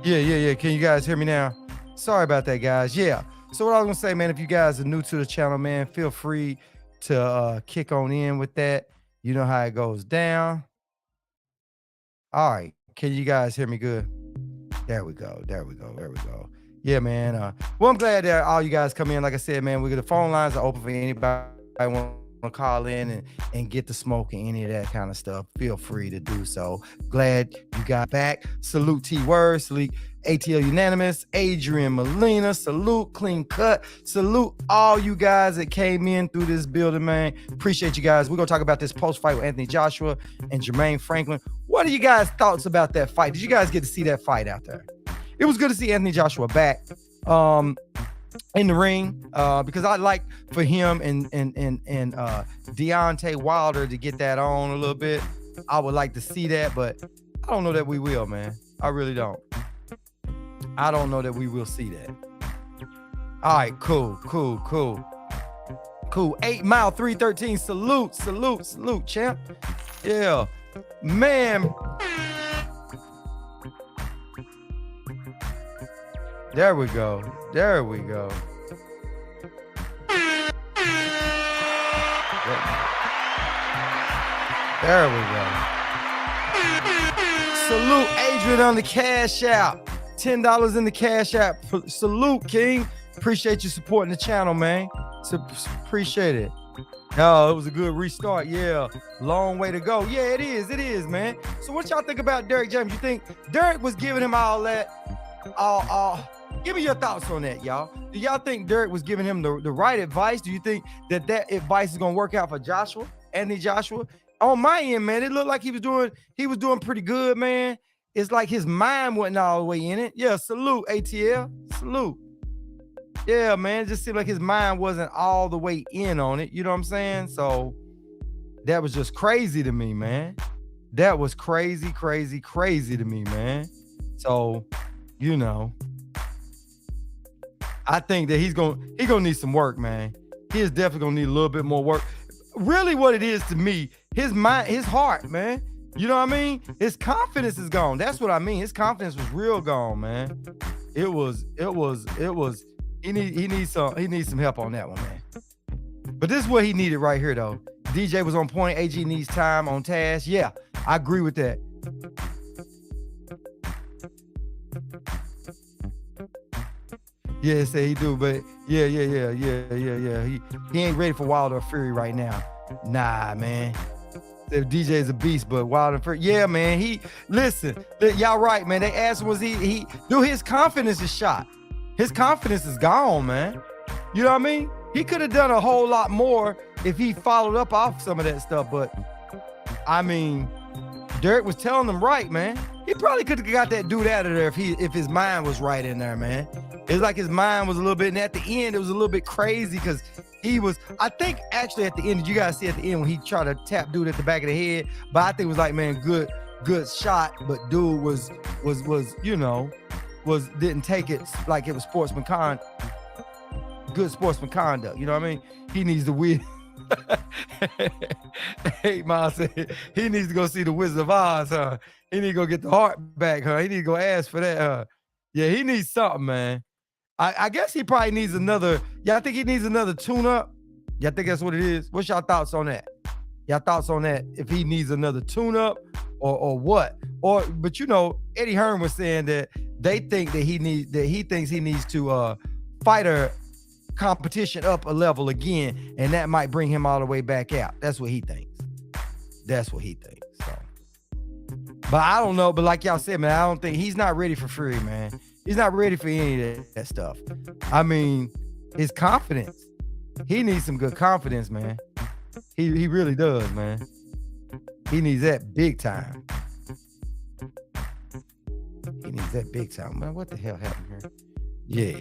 Yeah. Can you guys hear me now? Sorry about that, guys. Yeah. So what I was gonna say, man, if you guys are new to the channel, man, feel free to kick on in with that. You know how it goes down. All right. Can you guys hear me good? There we go. Yeah, man. Well, I'm glad that all you guys come in. Like I said, man, the phone lines are open for anybody want to call in and get the smoke and any of that kind of stuff. Feel free to do so. Glad you got back. Salute T-Word, salute ATL Unanimous, Adrian Molina, salute Clean Cut, salute all you guys that came in through this building, man. Appreciate you guys. We're going to talk about this post-fight with Anthony Joshua and Jermaine Franklin. What are you guys' thoughts about that fight? Did you guys get to see that fight out there? It was good to see Anthony Joshua back in the ring because I'd like for him and Deontay Wilder to get that on a little bit. I would like to see that, but I don't know that we will, man. I really don't. I don't know that we will see that. All right, cool. 8 Mile 313, salute, champ. Yeah, man. There we go. There we go. Salute Adrian on the cash out. $10 in the cash app. Salute, King. Appreciate you supporting the channel, man. Appreciate it. Oh, it was a good restart. Yeah, long way to go. Yeah, it is, man. So what y'all think about Derek James? You think Derek was giving him all that? Give me your thoughts on that, y'all. Do y'all think Derek was giving him the right advice? Do you think that advice is gonna work out for Joshua, Anthony Joshua? On my end, man, it looked like he was doing pretty good, man. It's like his mind wasn't all the way in it. Yeah, salute, ATL. Salute. Yeah, man, it just seemed like his mind wasn't all the way in on it. You know what I'm saying? So that was just crazy to me, man. That was crazy to me, man. So, you know, I think that he's gonna need some work, man. He is definitely gonna need a little bit more work. Really, what it is to me, his mind, his heart, man. You know what I mean? His confidence is gone. That's what I mean. His confidence was real gone, man. It was. He needs some help on that one, man. But this is what he needed right here, though. DJ was on point. AG needs time on task. Yeah, I agree with that. Yeah, say he do, but yeah. He ain't ready for Wilder or Fury right now. Nah, man. The DJ is a beast, but Wilder and Fury, yeah, man. Y'all right, man. They asked him, was he dude, his confidence is shot. His confidence is gone, man. You know what I mean? He could have done a whole lot more if he followed up off some of that stuff, but I mean, Derek was telling them right, man. He probably could have got that dude out of there if his mind was right in there, man. It's like his mind was a little bit, and at the end, it was a little bit crazy because he was, I think actually at the end, you guys see at the end when he tried to tap dude at the back of the head, but I think it was like, man, good shot, but dude was didn't take it like it was good sportsman conduct. You know what I mean? He needs to win. Hey, Miles said he needs to go see the Wizard of Oz, huh? He need to go get the heart back, huh? He need to go ask for that, huh? Yeah, he needs something, man. I guess he probably needs another. Yeah, I think he needs another tune-up. Yeah, I think that's what it is. What's y'all thoughts on that? Y'all thoughts on that? If he needs another tune-up or what? But you know, Eddie Hearn was saying that they think that he thinks he needs to fight a competition up a level again, and that might bring him all the way back out. That's what he thinks. So, but I don't know. But like y'all said, man, I don't think he's not ready for Fury, man. He's not ready for any of that stuff. I mean, his confidence. He needs some good confidence, man. He really does, man. He needs that big time. Man, what the hell happened here? Yeah.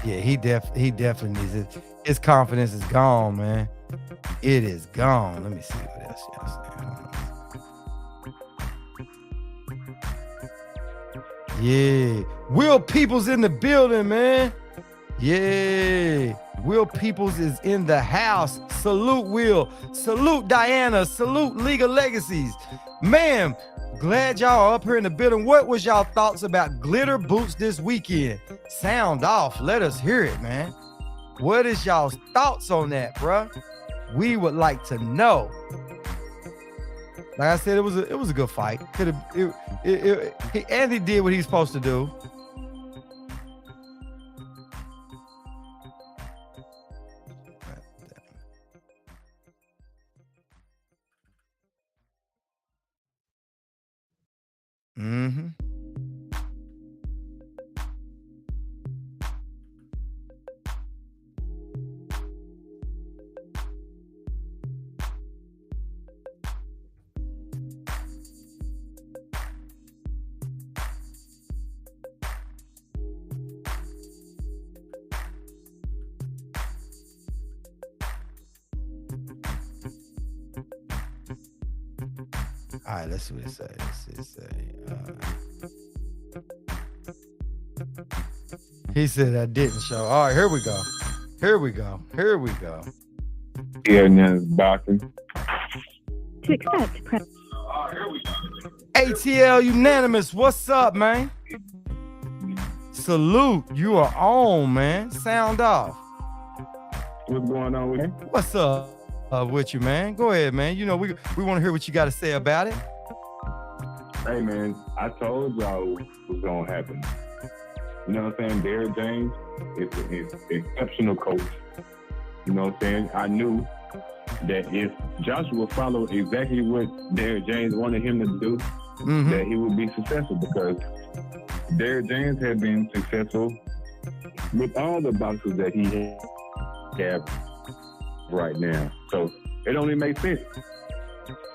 Yeah, he definitely needs it. His confidence is gone, man. It is gone. Let me see what else y'all saying. Yeah. Will Peoples in the building, man. Yeah. Will Peoples is in the house. Salute, Will. Salute, Diana. Salute, League of Legacies. Man, glad y'all are up here in the building. What was y'all thoughts about glitter boots this weekend? Sound off. Let us hear it, man. What is y'all's thoughts on that, bruh? We would like to know. Like I said, it was a good fight. Andy did what he's supposed to do. Mm-hmm. All right, let's see what it says. He said I didn't show. All right, here we go. Yeah, now boxing. To accept, press. ATL unanimous. What's up, man? Salute. You are on, man. Sound off. What's going on with you? What's up with you, man? Go ahead, man. You know, we want to hear what you got to say about it. Hey, man, I told y'all what was going to happen. You know what I'm saying? Derek James is an exceptional coach. You know what I'm saying? I knew that if Joshua followed exactly what Derek James wanted him to do, that he would be successful, because Derek James had been successful with all the boxers that he has right now. So it only makes sense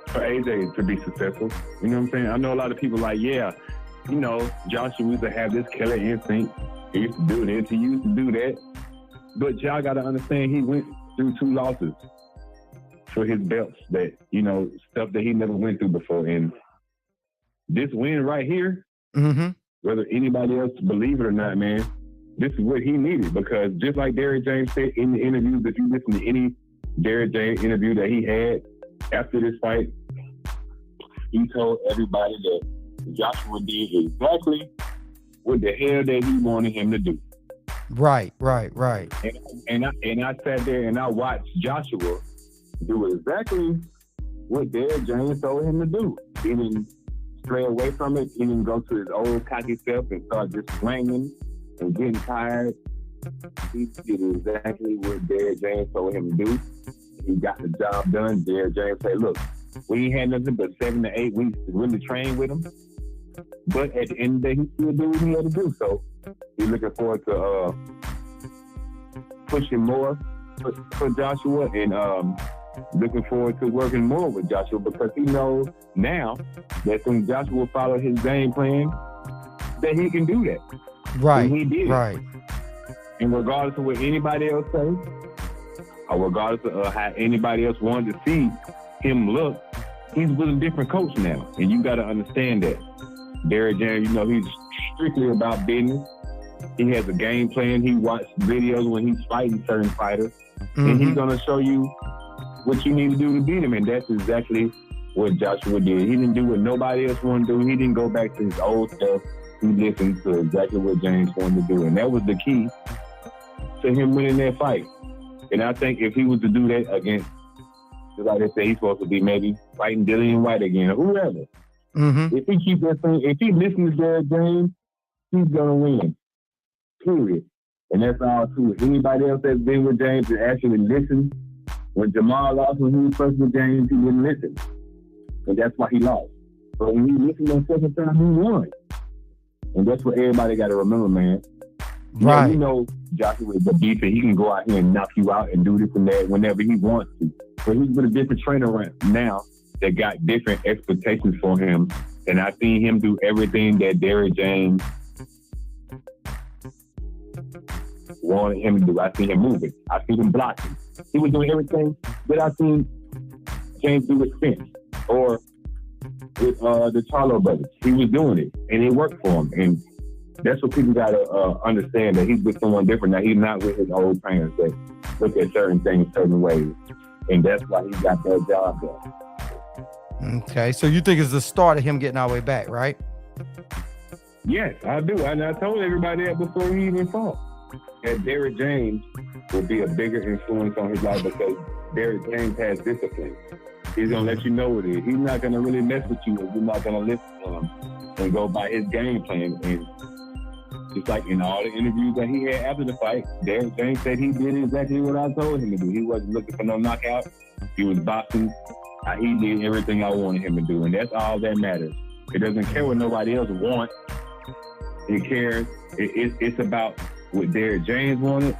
for AJ to be successful. You know what I'm saying? I know a lot of people like, yeah, you know, Joshua used to have this killer instinct. He used to do this, he used to do that. But y'all got to understand, he went through 2 losses for his belts, that, you know, stuff that he never went through before. And this win right here, whether anybody else believe it or not, man, this is what he needed. Because just like Derrick James said in the interviews, if you listen to any Derrick James interview that he had after this fight, he told everybody that Joshua did exactly what the hell that he wanted him to do. Right. And I sat there and I watched Joshua do exactly what Derrick James told him to do. He didn't stray away from it. He didn't go to his old cocky self and start just swinging and getting tired. He did exactly what Derrick James told him to do. He got the job done. Derrick James said, look, we ain't had nothing but 7 to 8 weeks to really train with him. But at the end of the day, he still did what he had to do. So he's looking forward to pushing more for Joshua and looking forward to working more with Joshua, because he knows now that when Joshua follow his game plan, that he can do that. Right. And he did. Right. And regardless of what anybody else says, or regardless of how anybody else wanted to see him look, he's with a different coach now. And you got to understand that. Derrick James, you know, he's strictly about business. He has a game plan. He watches videos when he's fighting certain fighters. And he's going to show you what you need to do to beat him. And that's exactly what Joshua did. He didn't do what nobody else wanted to do. He didn't go back to his old stuff. He listened to exactly what James wanted to do. And that was the key to him winning that fight. And I think if he was to do that against, just like they say, he's supposed to be maybe fighting Dillian White again or whoever. If he keeps that thing, if he listens to Derrick James, he's gonna win. Period. And that's all true. Anybody else that's been with James and actually listened, when Jamal lost when he was first with James, he didn't listen. And that's why he lost. But when he listened the second time, he won. And that's what everybody got to remember, man. Right. You know Joshua is a beast, and he can go out here and knock you out and do this and that whenever he wants to. But he's with a different trainer now that got different expectations for him. And I seen him do everything that Derrick James wanted him to do. I seen him moving. I seen him blocking. He was doing everything that I seen James do with Spence or with the Charlo brothers. He was doing it, and it worked for him. And that's what people got to understand, that he's with someone different. Now, he's not with his old trainers that look at certain things certain ways. And that's why he got that job done. Okay, so you think it's the start of him getting our way back, right? Yes, I do. And I told everybody that before he even fought. That Derrick James will be a bigger influence on his life because Derrick James has discipline. He's going to let you know what it is. He's not going to really mess with you if you're not going to listen to him and go by his game plan. And just like in all the interviews that he had after the fight, Derrick James said he did exactly what I told him to do. He wasn't looking for no knockout. He was boxing. He did everything I wanted him to do, and that's all that matters. It doesn't care what nobody else wants. It cares. It's about what Derrick James wanted,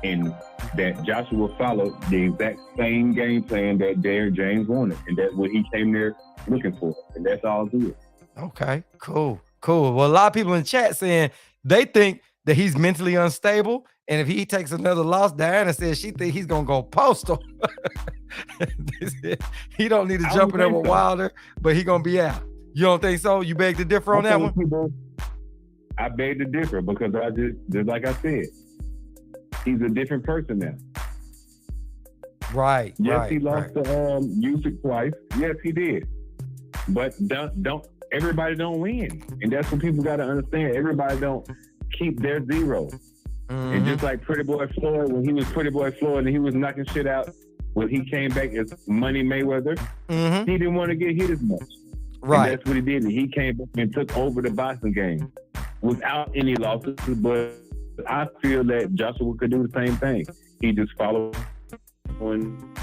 and that Joshua followed the exact same game plan that Derrick James wanted, and that's what he came there looking for, and that's all good. Okay, cool. Well, a lot of people in chat saying they think that he's mentally unstable, and if he takes another loss, Diana says she think he's gonna go postal. He don't need to jump in there with Wilder, but he gonna be out. You don't think so? You beg to differ on that one? I beg to differ because I just like I said, he's a different person now. Right. Yes, he lost to Usyk twice. Yes, he did. But don't everybody don't win, and that's what people got to understand. Everybody don't keep their zero. And just like Pretty Boy Floyd, when he was Pretty Boy Floyd and he was knocking shit out, when he came back as Money Mayweather, he didn't want to get hit as much. Right. And that's what he did. And he came back and took over the boxing game without any losses. But I feel that Joshua could do the same thing. He just followed on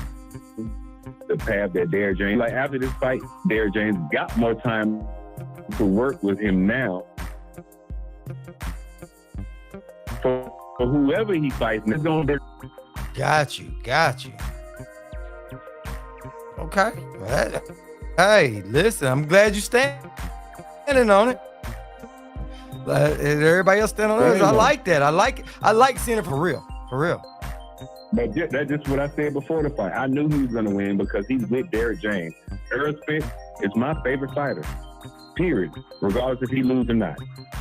the path that Derrick James. Like after this fight, Derrick James got more time to work with him now. For whoever he fights, it's going to be. Got you. Okay. Well, hey, listen, I'm glad you standing on it. Everybody else standing on it. I like that. I like seeing it for real. But that's just what I said before the fight. I knew he was going to win because he's with Derrick James. Errol Spence is my favorite fighter. period, regardless if he lose or not.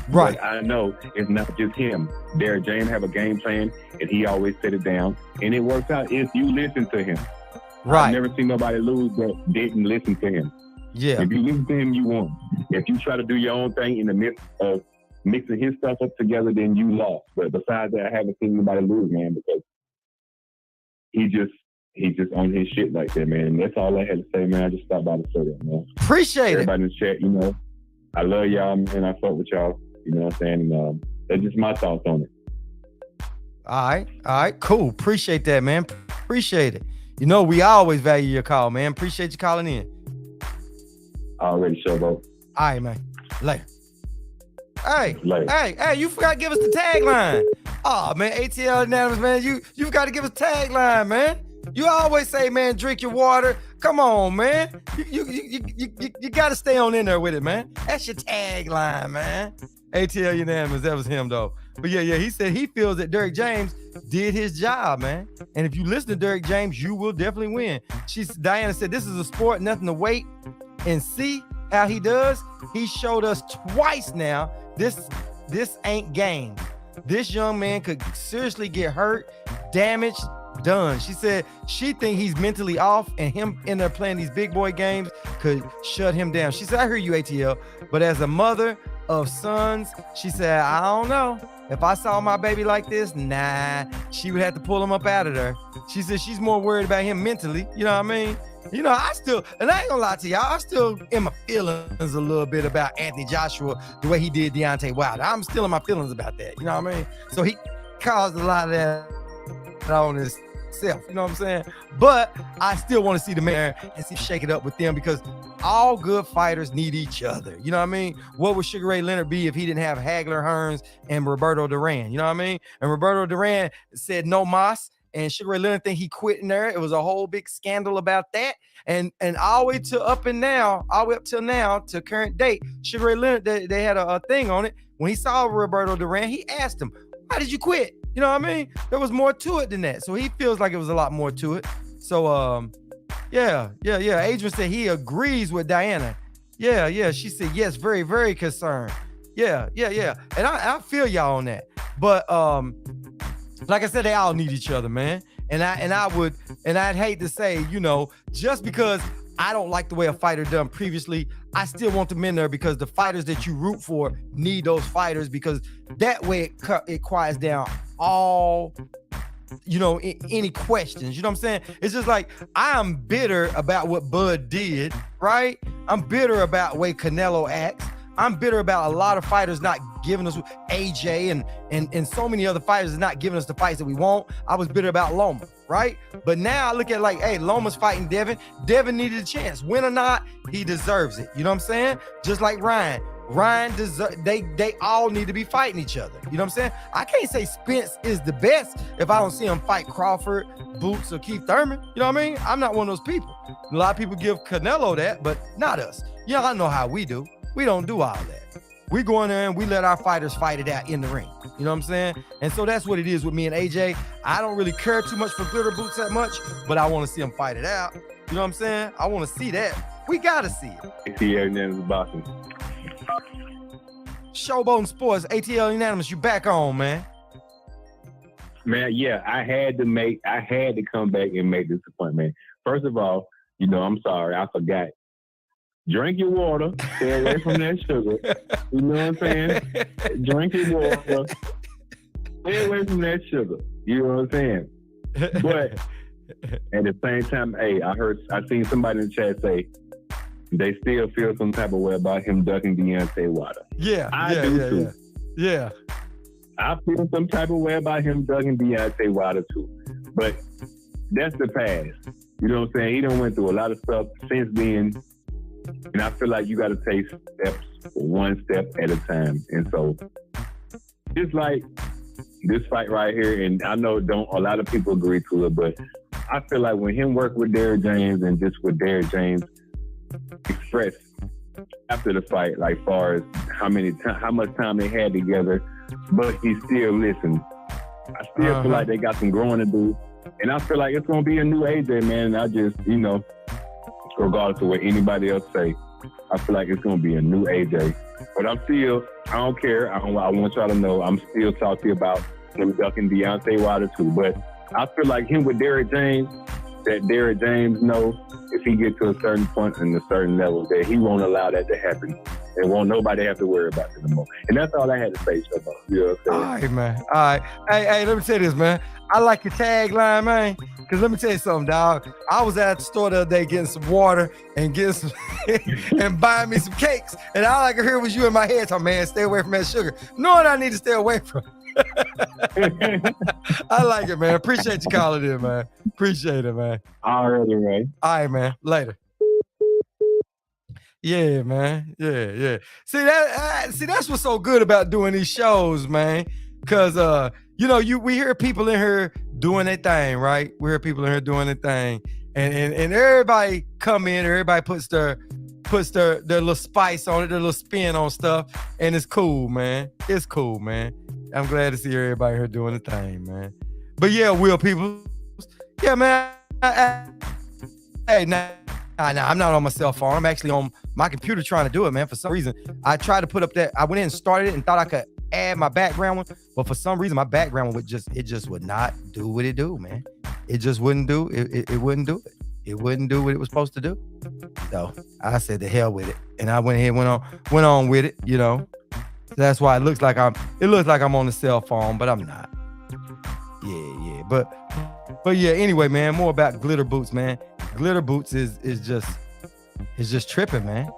Right. But I know it's not just him. Derrick James have a game plan, and he always set it down, and it works out if you listen to him. Right. I've never seen nobody lose that didn't listen to him. Yeah. If you listen to him, you won. If you try to do your own thing in the midst of mixing his stuff up together, then you lost. But besides that, I haven't seen anybody lose, man, because he just on his shit like that, man. And that's all I had to say, man. I just stopped by to say that, man. Appreciate Everybody in the chat, you know, I love y'all, man. I fuck with y'all. You know what I'm saying? And, that's just my thoughts on it. All right, cool. Appreciate that, man. Appreciate it. You know, we always value your call, man. Appreciate you calling in. Already, Showboat. All right, man. Later. Hey, Later. hey, you forgot to give us the tagline. Oh, man, ATL Unanimous, man. You forgot to give us the tagline, man. You always say, man, drink your water. Come on, man. You got to stay on in there with it, man. That's your tagline, man. ATL Unanimous, that was him, though. But yeah, he said he feels that Derrick James did his job, man. And if you listen to Derrick James, you will definitely win. Diana said, this is a sport, nothing to wait and see how he does. He showed us twice now. This ain't game. This young man could seriously get hurt, damaged, done. She said she think he's mentally off, and him in there playing these big boy games could shut him down. She said, I hear you, ATL, but as a mother of sons, she said, I don't know. If I saw my baby like this, nah, she would have to pull him up out of there. She said she's more worried about him mentally. You know what I mean? You know, and I ain't gonna lie to y'all, I still in my feelings a little bit about Anthony Joshua, the way he did Deontay Wilder. I'm still in my feelings about that. You know what I mean? So he caused a lot of that on himself. You know what I'm saying? But I still want to see the man and see shake it up with them, because all good fighters need each other. You know what I mean? What would Sugar Ray Leonard be if he didn't have Hagler Hearns and Roberto Duran? You know what I mean? And Roberto Duran said no mas, and Sugar Ray Leonard think he quit in there. It was a whole big scandal about that. And all the way to all the way up till now, to current date, Sugar Ray Leonard, they had a thing on it. When he saw Roberto Duran, he asked him, why did you quit? You know what I mean? There was more to it than that. So he feels like it was a lot more to it. So, yeah. Adrian said he agrees with Diana. Yeah. She said, yes, very, very concerned. Yeah. And I feel y'all on that. But, like I said, they all need each other, man. And I'd hate to say, you know, just because I don't like the way a fighter done previously, I still want them in there, because the fighters that you root for need those fighters, because that way it quiets down all, you know, any questions. You know what I'm saying? It's just like, I'm bitter about what Bud did, right? I'm bitter about the way Canelo acts. I'm bitter about a lot of fighters not giving us, AJ and so many other fighters not giving us the fights that we want. I was bitter about Loma, right? But now I look at like, hey, Loma's fighting Devin. Devin needed a chance. Win or not, he deserves it. You know what I'm saying? Just like Ryan. They all need to be fighting each other. You know what I'm saying? I can't say Spence is the best if I don't see him fight Crawford, Boots, or Keith Thurman. You know what I mean? I'm not one of those people. A lot of people give Canelo that, but not us. Y'all know how we do. We don't do all that. We go in there and we let our fighters fight it out in the ring. You know what I'm saying? And so that's what it is with me and AJ. I don't really care too much for Glitter Boots that much, but I want to see them fight it out. You know what I'm saying? I want to see that. We got to see it. ATL Unanimous Boxing. Showboat Sports, ATL Unanimous, you back on, man. Man, yeah, I had to come back and make this appointment. First of all, you know, I'm sorry, I forgot. Drink your water. Stay away from that sugar. You know what I'm saying? Drink your water. Stay away from that sugar. You know what I'm saying? But at the same time, hey, I seen somebody in the chat say they still feel some type of way about him ducking Deontay Wilder. Yeah, I do too. Yeah. I feel some type of way about him ducking Deontay Wilder too. But that's the past. You know what I'm saying? He done went through a lot of stuff since then. And I feel like you got to take steps one step at a time. And so, just like this fight right here, and I know a lot of people agree to it, but I feel like when him work with Derrick James and just with Derrick James express after the fight, like far as how much time they had together, but he still listened. I still feel like they got some growing to do. And I feel like it's going to be a new AJ, man. And I just, you know, regardless of what anybody else say, I feel like it's gonna be a new AJ. But I don't care. I want y'all to know I'm still salty about him ducking Deontay Wilder too. But I feel like him with Derrick James, that Derrick James knows if he gets to a certain point and a certain level that he won't allow that to happen. And won't nobody have to worry about it anymore. And that's all I had to say, Showbo. You know what I'm saying? All right, man. All right. Hey, let me tell you this, man. I like your tagline, man. Because let me tell you something, dog. I was at the store the other day getting some water and getting some and buying me some cakes. And all I could hear was you in my head talking, man, stay away from that sugar. Knowing I need to stay away from it. I like it, man. Appreciate you calling in, man. Appreciate it, man. All right, man. All right, man. Later. Yeah, man. Yeah. See that's what's so good about doing these shows, man. Cause we hear people in here doing their thing, right? We hear people in here doing their thing, and everybody come in, everybody puts their little spice on it, their little spin on stuff, and it's cool, man. It's cool, man. I'm glad to see everybody here doing the thing, man. But yeah, Will people, yeah, man. Hey, nah, I'm not on my cell phone. I'm actually on my computer trying to do it, man. For some reason, I tried to put up that. I went in and started it and thought I could add my background one, but for some reason, my background would just would not do what it do, man. It just wouldn't do. It wouldn't do it. It wouldn't do what it was supposed to do. So I said the hell with it, and I went ahead and went on with it. You know, that's why it looks like I'm on the cell phone, but I'm not. Yeah. But yeah. Anyway, man, more about glitter boots, man. Glitter boots is just tripping, man.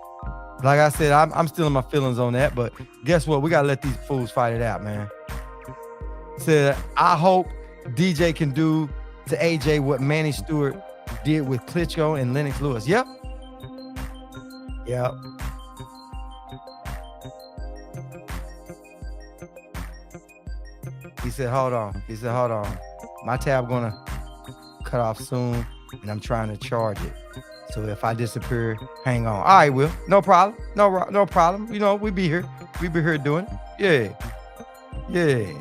Like I said, I'm still in my feelings on that, but guess what? We gotta let these fools fight it out, man. Said, I hope DJ can do to AJ what Manny Stewart did with Klitschko and Lennox Lewis. Yep. He said, hold on. My tab gonna cut off soon, and I'm trying to charge it. So if I disappear, hang on. All right, Will. No problem. No problem. You know, we be here. We be here doing it. Yeah.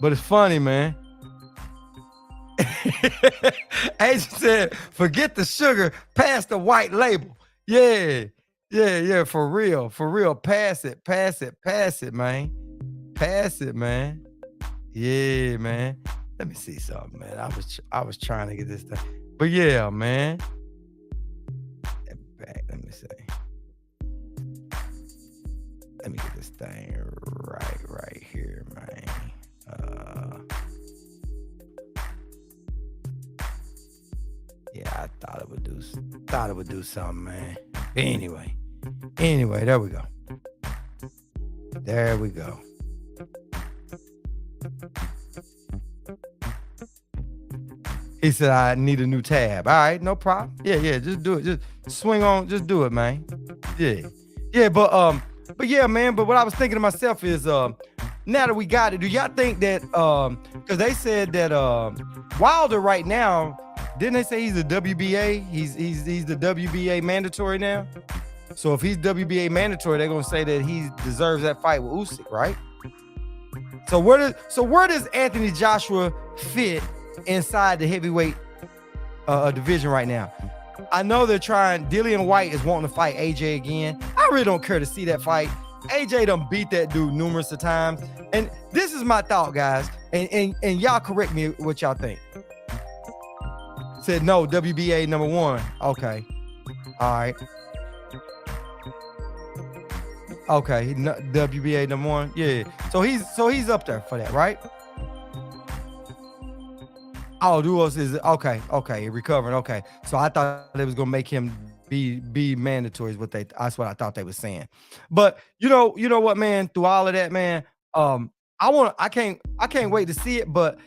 But it's funny, man. Agent said, forget the sugar, pass the white label. Yeah. For real. Pass it, man. Pass it, man. Yeah, man. Let me see something, man. I was trying to get this thing. But yeah, man. Let me see. Let me get this thing right here, man. Yeah, I thought it would do something, man. Anyway, there we go. He said, I need a new tab. All right, no problem. Yeah, just do it. Just swing on, just do it, man. Yeah, but yeah, man, but what I was thinking to myself is, now that we got it, do y'all think that, because they said that Wilder right now, didn't they say he's a WBA? He's the WBA mandatory now? So if he's WBA mandatory, they're going to say that he deserves that fight with Usyk, right? So where does Anthony Joshua fit inside the heavyweight division right now? I know they're trying. Dillian White is wanting to fight AJ again. I really don't care to see that fight. AJ done beat that dude numerous of times. And this is my thought, guys. And y'all correct me what y'all think. Said no, WBA number one. Okay. All right. Okay, WBA number one. Yeah. So he's up there for that, right? Oh, Duos is okay, recovering. Okay. So I thought they was gonna make him be mandatory is that's what I thought they were saying. But you know what, man, through all of that, man, I can't wait to see it, but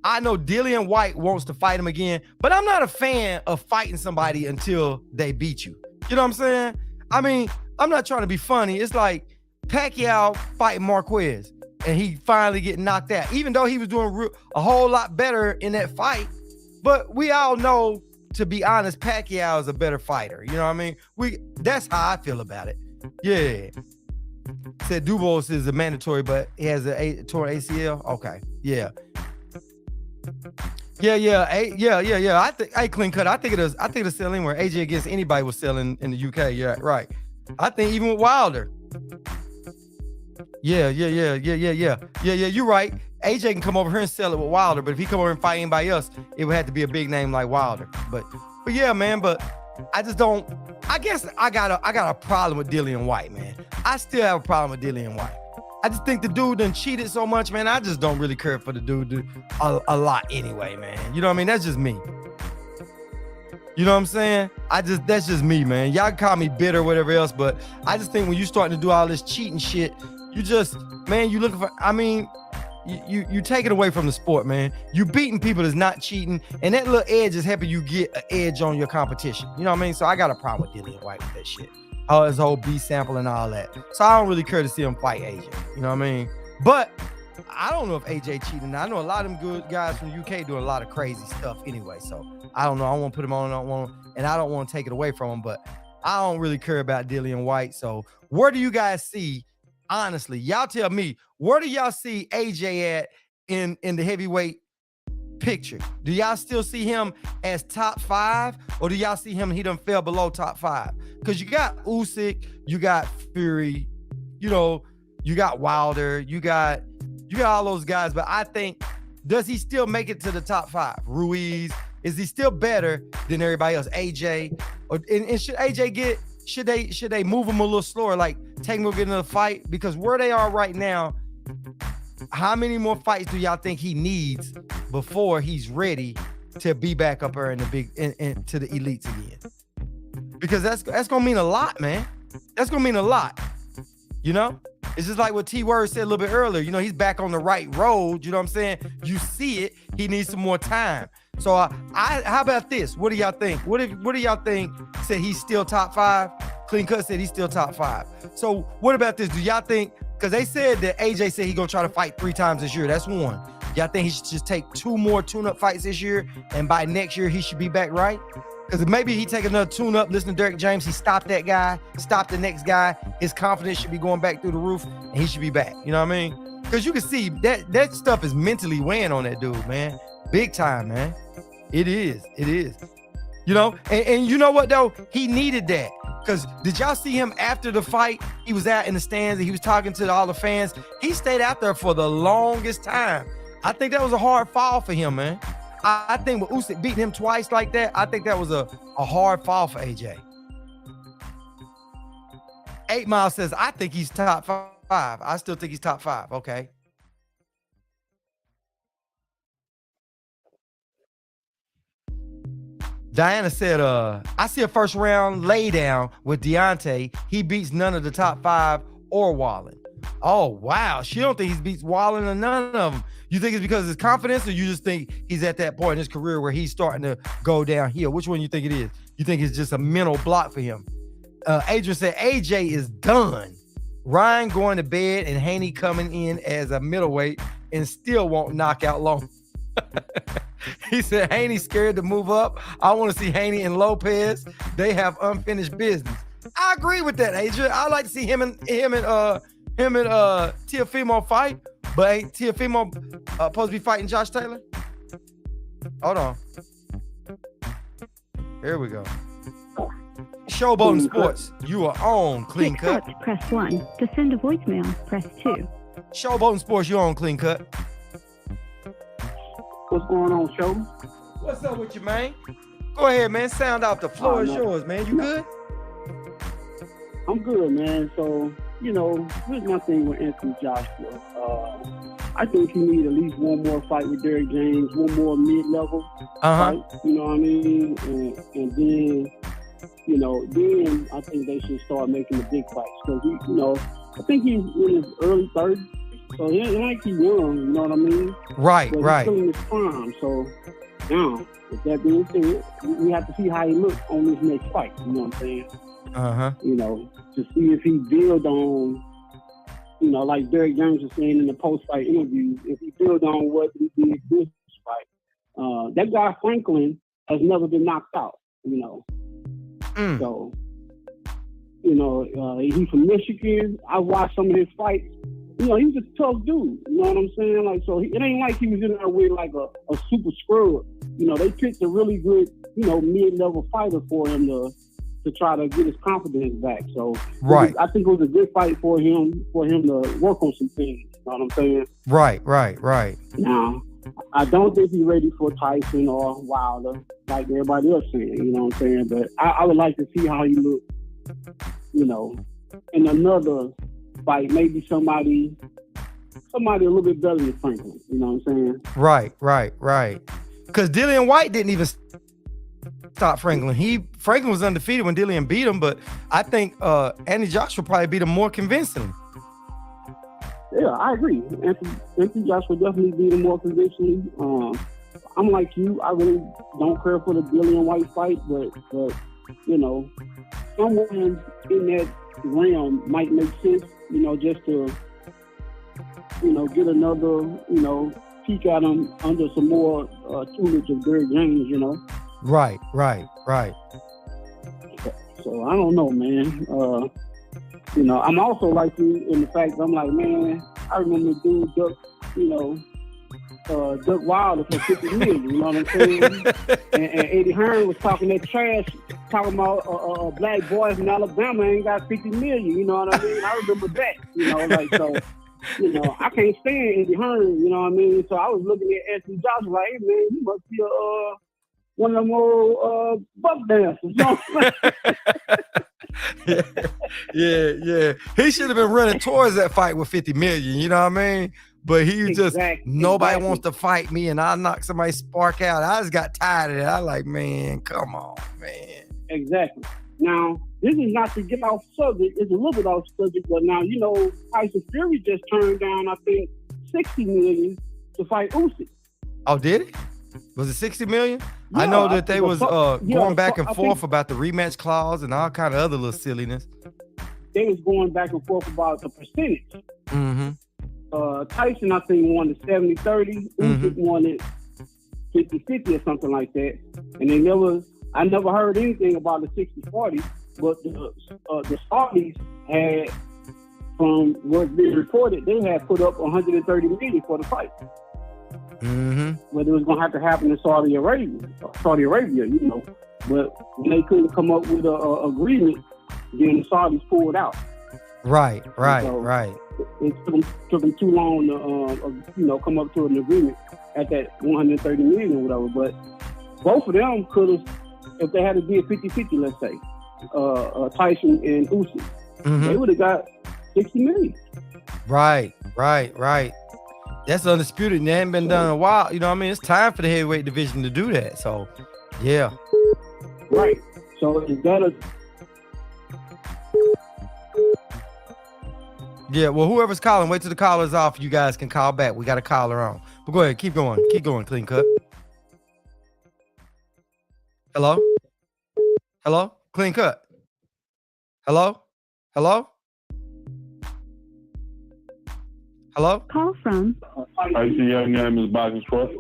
I know Dillian White wants to fight him again, but I'm not a fan of fighting somebody until they beat you. You know what I'm saying? I mean, I'm not trying to be funny. It's like Pacquiao fighting Marquez and he finally getting knocked out, even though he was doing a whole lot better in that fight. But we all know, to be honest, Pacquiao is a better fighter. You know what I mean? That's how I feel about it. Yeah. Said Dubois is a mandatory, but he has a torn ACL. Okay. Yeah. Yeah. I think, hey, clean cut. I think it'll sell anywhere. AJ against anybody will sell in the UK. Yeah, right. I think even with Wilder. Yeah. You're right. AJ can come over here and sell it with Wilder, but if he come over and fight anybody else, it would have to be a big name like Wilder. But yeah, man. But I just don't. I guess I got a problem with Dillian White, man. I still have a problem with Dillian White. I just think the dude done cheated so much, man. I just don't really care for the dude a lot anyway, man. You know what I mean? That's just me. You know what I'm saying? That's just me, man. Y'all can call me bitter or whatever else, but I just think when you starting to do all this cheating shit, you looking for, I mean, you take it away from the sport, man. You beating people that's not cheating, and that little edge is helping you get an edge on your competition. You know what I mean? So I got a problem with Dillian White with that shit. Oh, his whole B sample and all that. So I don't really care to see him fight AJ. You know what I mean? But I don't know if AJ cheating. I know a lot of them good guys from the UK doing a lot of crazy stuff anyway. So I don't know. I won't put him on. I don't want to take it away from him. But I don't really care about Dillian White. So where do you guys see? Honestly, y'all tell me, where do y'all see AJ at in the heavyweight picture? Do y'all still see him as top 5, or do y'all see him he done fell below top 5? Because you got Usyk, you got Fury, you know, you got Wilder, you got all those guys, but I think, does he still make it to the top 5? Ruiz, is he still better than everybody else? AJ, and should AJ get, should they move him a little slower, like take him to get another fight? Because where they are right now, how many more fights do y'all think he needs before he's ready to be back up there in the big into the elites again? Because that's gonna mean a lot, man. That's gonna mean a lot. You know, it's just like what T Word said a little bit earlier. You know, he's back on the right road. You know what I'm saying? You see it. He needs some more time. So how about this? What do y'all think? What do y'all think? Said he's still top 5. Clean Cut said he's still top 5. So what about this? Do y'all think? Because they said that AJ said he's gonna try to fight 3 times this year. That's one. Y'all think he should just take 2 more tune-up fights this year, and by next year he should be back right? Because maybe he take another tune-up, listen to Derek James, he stopped that guy, stopped the next guy. His confidence should be going back through the roof, and he should be back. You know what I mean? Because you can see that stuff is mentally weighing on that dude, man. Big time, man. It is. You know, and you know what though? He needed that. Because did y'all see him after the fight? He was out in the stands and he was talking to all the fans. He stayed out there for the longest time. I think that was a hard fall for him, man. I think with Usyk beating him twice like that, I think that was a hard fall for AJ. 8 Mile says, I think he's top 5. I still think he's top 5. Okay. Diana said, I see a first round lay down with Deontay. He beats none of the top 5 or Wallen. Oh, wow. She don't think he beats Wallen or none of them. You think it's because of his confidence, or you just think he's at that point in his career where he's starting to go downhill? Which one you think it is? You think it's just a mental block for him? Adrian said, AJ is done. Ryan going to bed and Haney coming in as a middleweight and still won't knock out Long. He said Haney's scared to move up. I want to see Haney and Lopez. They have unfinished business. I agree with that, Adrian. I like to see him and Teofimo fight, but ain't Teofimo supposed to be fighting Josh Taylor? Hold on. Here we go. Showboating Sports. You are on Clean Cut. Press 1. To send a voicemail, press 2. Showboating Sports, you on Clean Cut. What's going on, show? What's up with you, man? Go ahead, man. Sound out. The floor is yours, man. You good? I'm good, man. So, you know, here's my thing with Anthony Joshua. I think he needs at least one more fight with Derek James, one more mid-level fight. You know what I mean? And then, you know, then I think they should start making the big fights. Because, you know, I think he's in his early 30s. So he ain't like he's young, you know what I mean? Right, but right. He's still in his prime. So now, with that being said, we have to see how he looks on this next fight. You know what I'm saying? You know, to see if he build on, you know, like Derek James was saying in the post-fight interview, if he build on what he did this fight. That guy Franklin has never been knocked out, you know. So, you know, he's from Michigan. I watched some of his fights. he was just a tough dude. You know what I'm saying? Like, so it ain't like he was in there with like a super scrub. They picked a really good, mid-level fighter for him to try to get his confidence back. So right. I think it was a good fight for him to work on some things. You know what I'm saying? Right. Now, I don't think he's ready for Tyson or Wilder, like everybody else saying. You know what I'm saying? But I would like to see how he look, in another fight. Maybe somebody a little bit better than Franklin. You know what I'm saying? Right. Because Dillian White didn't even stop Franklin. Franklin was undefeated when Dillian beat him, but I think Anthony Joshua probably beat him more convincingly. Yeah, I agree. Anthony Joshua definitely beat him more convincingly. I'm like you. I really don't care for the Dillian White fight, but someone in that realm might make sense. Just to get another peek at him under some more tutelage of Derrick James. Right. So I don't know, man. I'm also like you in the fact that I'm like, man, I remember dude Duck Wilder for 50 million, you know what I'm saying? and Eddie Hearn was talking that trash, talking about black boys in Alabama ain't got 50 million, you know what I mean? I remember that, so, I can't stand Eddie Hearn, you know what I mean? So I was looking at Anthony Joshua like, hey, man, you must be one of them old buck dancers, you know what I'm saying? Yeah. He should have been running towards that fight with 50 million, you know what I mean? But he was just, nobody wants to fight me and I'll knock somebody's spark out. I just got tired of it. I like, man, come on, man. Exactly. Now, this is not to get off subject. It's a little bit off subject, but now, Tyson Fury just turned down, I think, 60 million to fight Usyk. Oh, did it? Was it 60 million? Yeah, I know that they was going back and forth about the rematch clause and all kind of other little silliness. They was going back and forth about the percentage. Mm-hmm. Tyson, I think, won the 70-30. Usyk won it 50-50 or something like that. And I never heard anything about the 60-40, but the Saudis had, from what's been reported, they had put up 130 million for the fight. Mm-hmm. Whether it was going to have to happen in Saudi Arabia, but when they couldn't come up with an agreement, then the Saudis pulled out. Right. It took them too long to, come up to an agreement at that 130 million or whatever. But both of them could have, if they had to be a 50-50, let's say, Tyson and Usyk, they would have got 60 million. Right. That's undisputed and it hadn't been done in a while. You know what I mean? It's time for the heavyweight division to do that. So, yeah. Right. So, is that Yeah, well, whoever's calling, wait till the caller's off. You guys can call back. We got a caller on. But go ahead. Keep going, Clean Cut. Hello? Clean Cut. Hello? Call from. I see your name is Boxing Sports.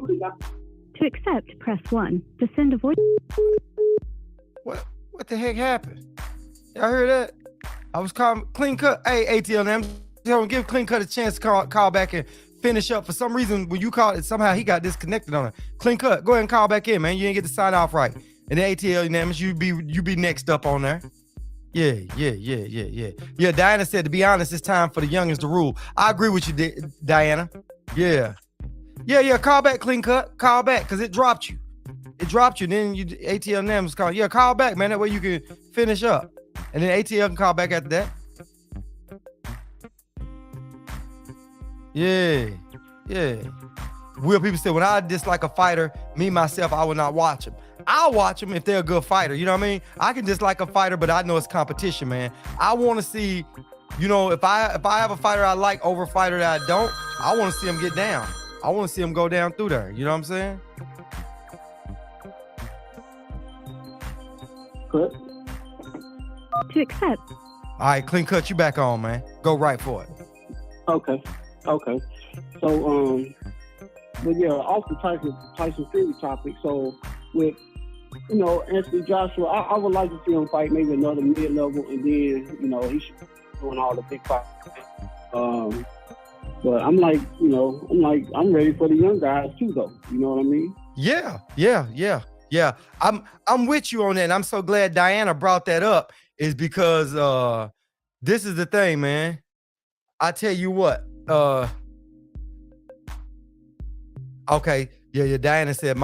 To accept, press 1. To send a voice. What the heck happened? Y'all heard that? I was calling Clean Cut. Hey, ATL, give Clean Cut a chance to call back and finish up. For some reason, when you called it, somehow he got disconnected on it. Clean Cut, go ahead and call back in, man. You didn't get to sign off right. And then ATL unanimous, you be next up on there. Yeah. Yeah, Diana said, to be honest, it's time for the youngest to rule. I agree with you, Diana. Yeah. Call back, Clean Cut. Call back, because it dropped you. Then you ATL unanimous call. Yeah, call back, man. That way you can finish up. And then ATL can call back after that. Yeah. Will people say, when I dislike a fighter, me, myself, I will not watch him. I'll watch them if they're a good fighter. You know what I mean? I can dislike a fighter, but I know it's competition, man. I want to see, if I have a fighter I like over a fighter that I don't, I want to see him get down. I want to see him go down through there. You know what I'm saying? Cut. To accept. All right, Clean Cut, you back on, man. Go right for it. Okay. So, but yeah, off the Tyson Fury topic. So with, Anthony Joshua, I would like to see him fight maybe another mid-level, and then, he should be doing all the big fights. But I'm like, I'm ready for the young guys too, though. You know what I mean? Yeah. I'm with you on that. And I'm so glad Diana brought that up, is because this is the thing, man. I tell you what, okay. Yeah. Diana said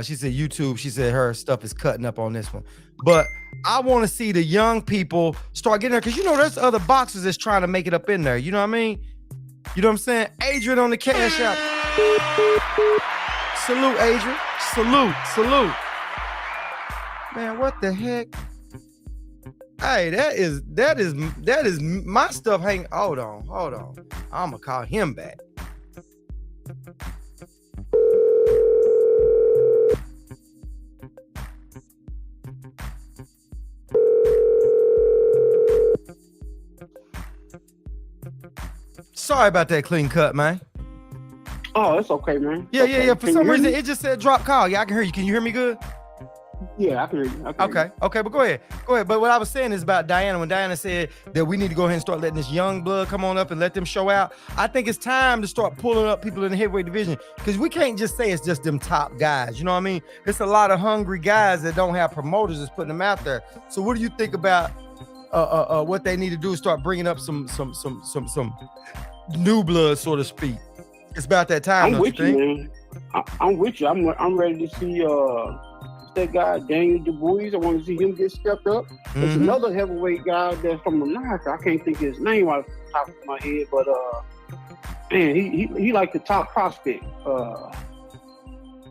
she said YouTube, she said her stuff is cutting up on this one. But I want to see the young people start getting there, because there's other boxers that's trying to make it up in there. You know what I mean? You know what I'm saying? Adrian on the cash out. Salute, Adrian. Salute. Man, what the heck? Hey, that is my stuff hanging. Hold on. I'm gonna call him back. Sorry about that clean cut, man. Oh, it's okay, man. Yeah. For some reason, it just said drop call. Yeah, I can hear you. Can you hear me good? Yeah, I can hear you. Okay, but go ahead. But what I was saying is about Diana. When Diana said that we need to go ahead and start letting this young blood come on up and let them show out, I think it's time to start pulling up people in the heavyweight division, because we can't just say it's just them top guys. You know what I mean? It's a lot of hungry guys that don't have promoters that's putting them out there. So what do you think about what they need to do is start bringing up some new blood, so to speak? It's about that time. I'm with you, man. I'm with you. I'm ready to see that guy Daniel Dubois. I want to see him get stepped up. There's another heavyweight guy that's from America. I can't think of his name off the top of my head, but man, he like the top prospect.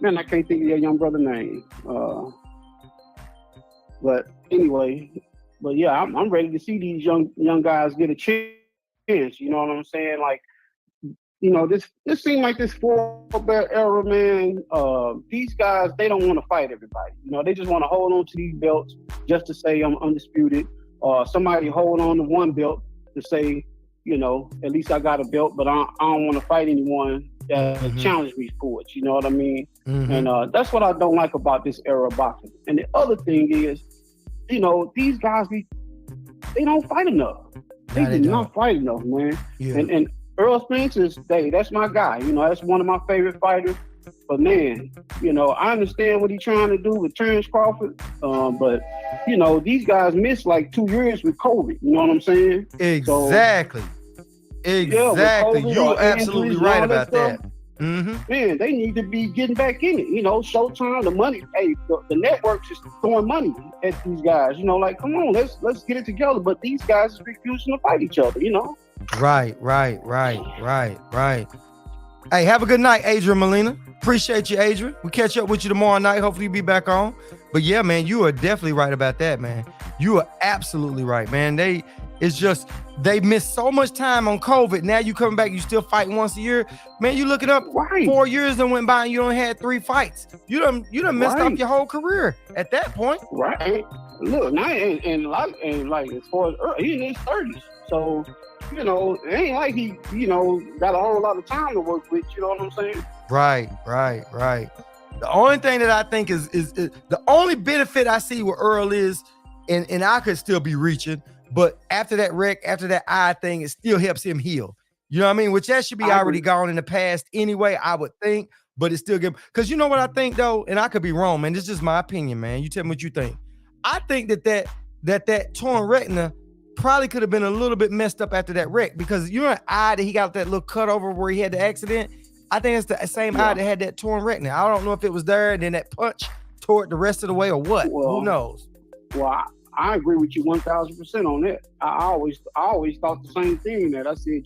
Man, I can't think of that young brother's name. But anyway, yeah, I'm ready to see these young guys get a chance. You know what I'm saying? Like, this seemed like this four-belt era, man. These guys, they don't want to fight everybody. They just want to hold on to these belts just to say I'm undisputed. Somebody hold on to one belt to say, at least I got a belt, but I don't want to fight anyone that challenged me for it. You know what I mean? And that's what I don't like about this era of boxing. And the other thing is, these guys, they don't fight enough. They do not fight enough, man. Yeah. And Earl Spencer's that's my guy. That's one of my favorite fighters. But man, I understand what he's trying to do with Terrence Crawford. But these guys missed like 2 years with COVID. You know what I'm saying? Exactly. COVID, you're absolutely right about that. Man, they need to be getting back in it. Showtime, the money. Hey, the networks is throwing money at these guys. Like, come on, let's get it together. But these guys is refusing to fight each other. Right. Hey, have a good night, Adrian Molina. Appreciate you, Adrian. We'll catch up with you tomorrow night. Hopefully you'll be back on. But yeah, man, you are definitely right about that, man. You are absolutely right, man. They missed so much time on COVID. Now you coming back, you still fighting once a year. Man, you looking up, 4 years that went by and you only had 3 fights. You done messed up your whole career at that point. Right. Look, now and like as far as he's in his 30s. So it ain't like he, got a whole lot of time to work with, you know what I'm saying? Right. The only thing that I think is the only benefit I see with Earl is, and I could still be reaching, but after that wreck, after that eye thing, it still helps him heal. You know what I mean? Which that should be already gone in the past anyway, I would think, but it's still good. Because you know what I think though, and I could be wrong, man. This is just my opinion, man. You tell me what you think. I think that torn retina probably could have been a little bit messed up after that wreck, because the eye that he got that little cut over where he had the accident, I think it's the same eye that had that torn retina. I don't know if it was there and then that punch tore it the rest of the way or what. Well, who knows? Well, I agree with you 1,000% on that. I always thought the same thing, that I said,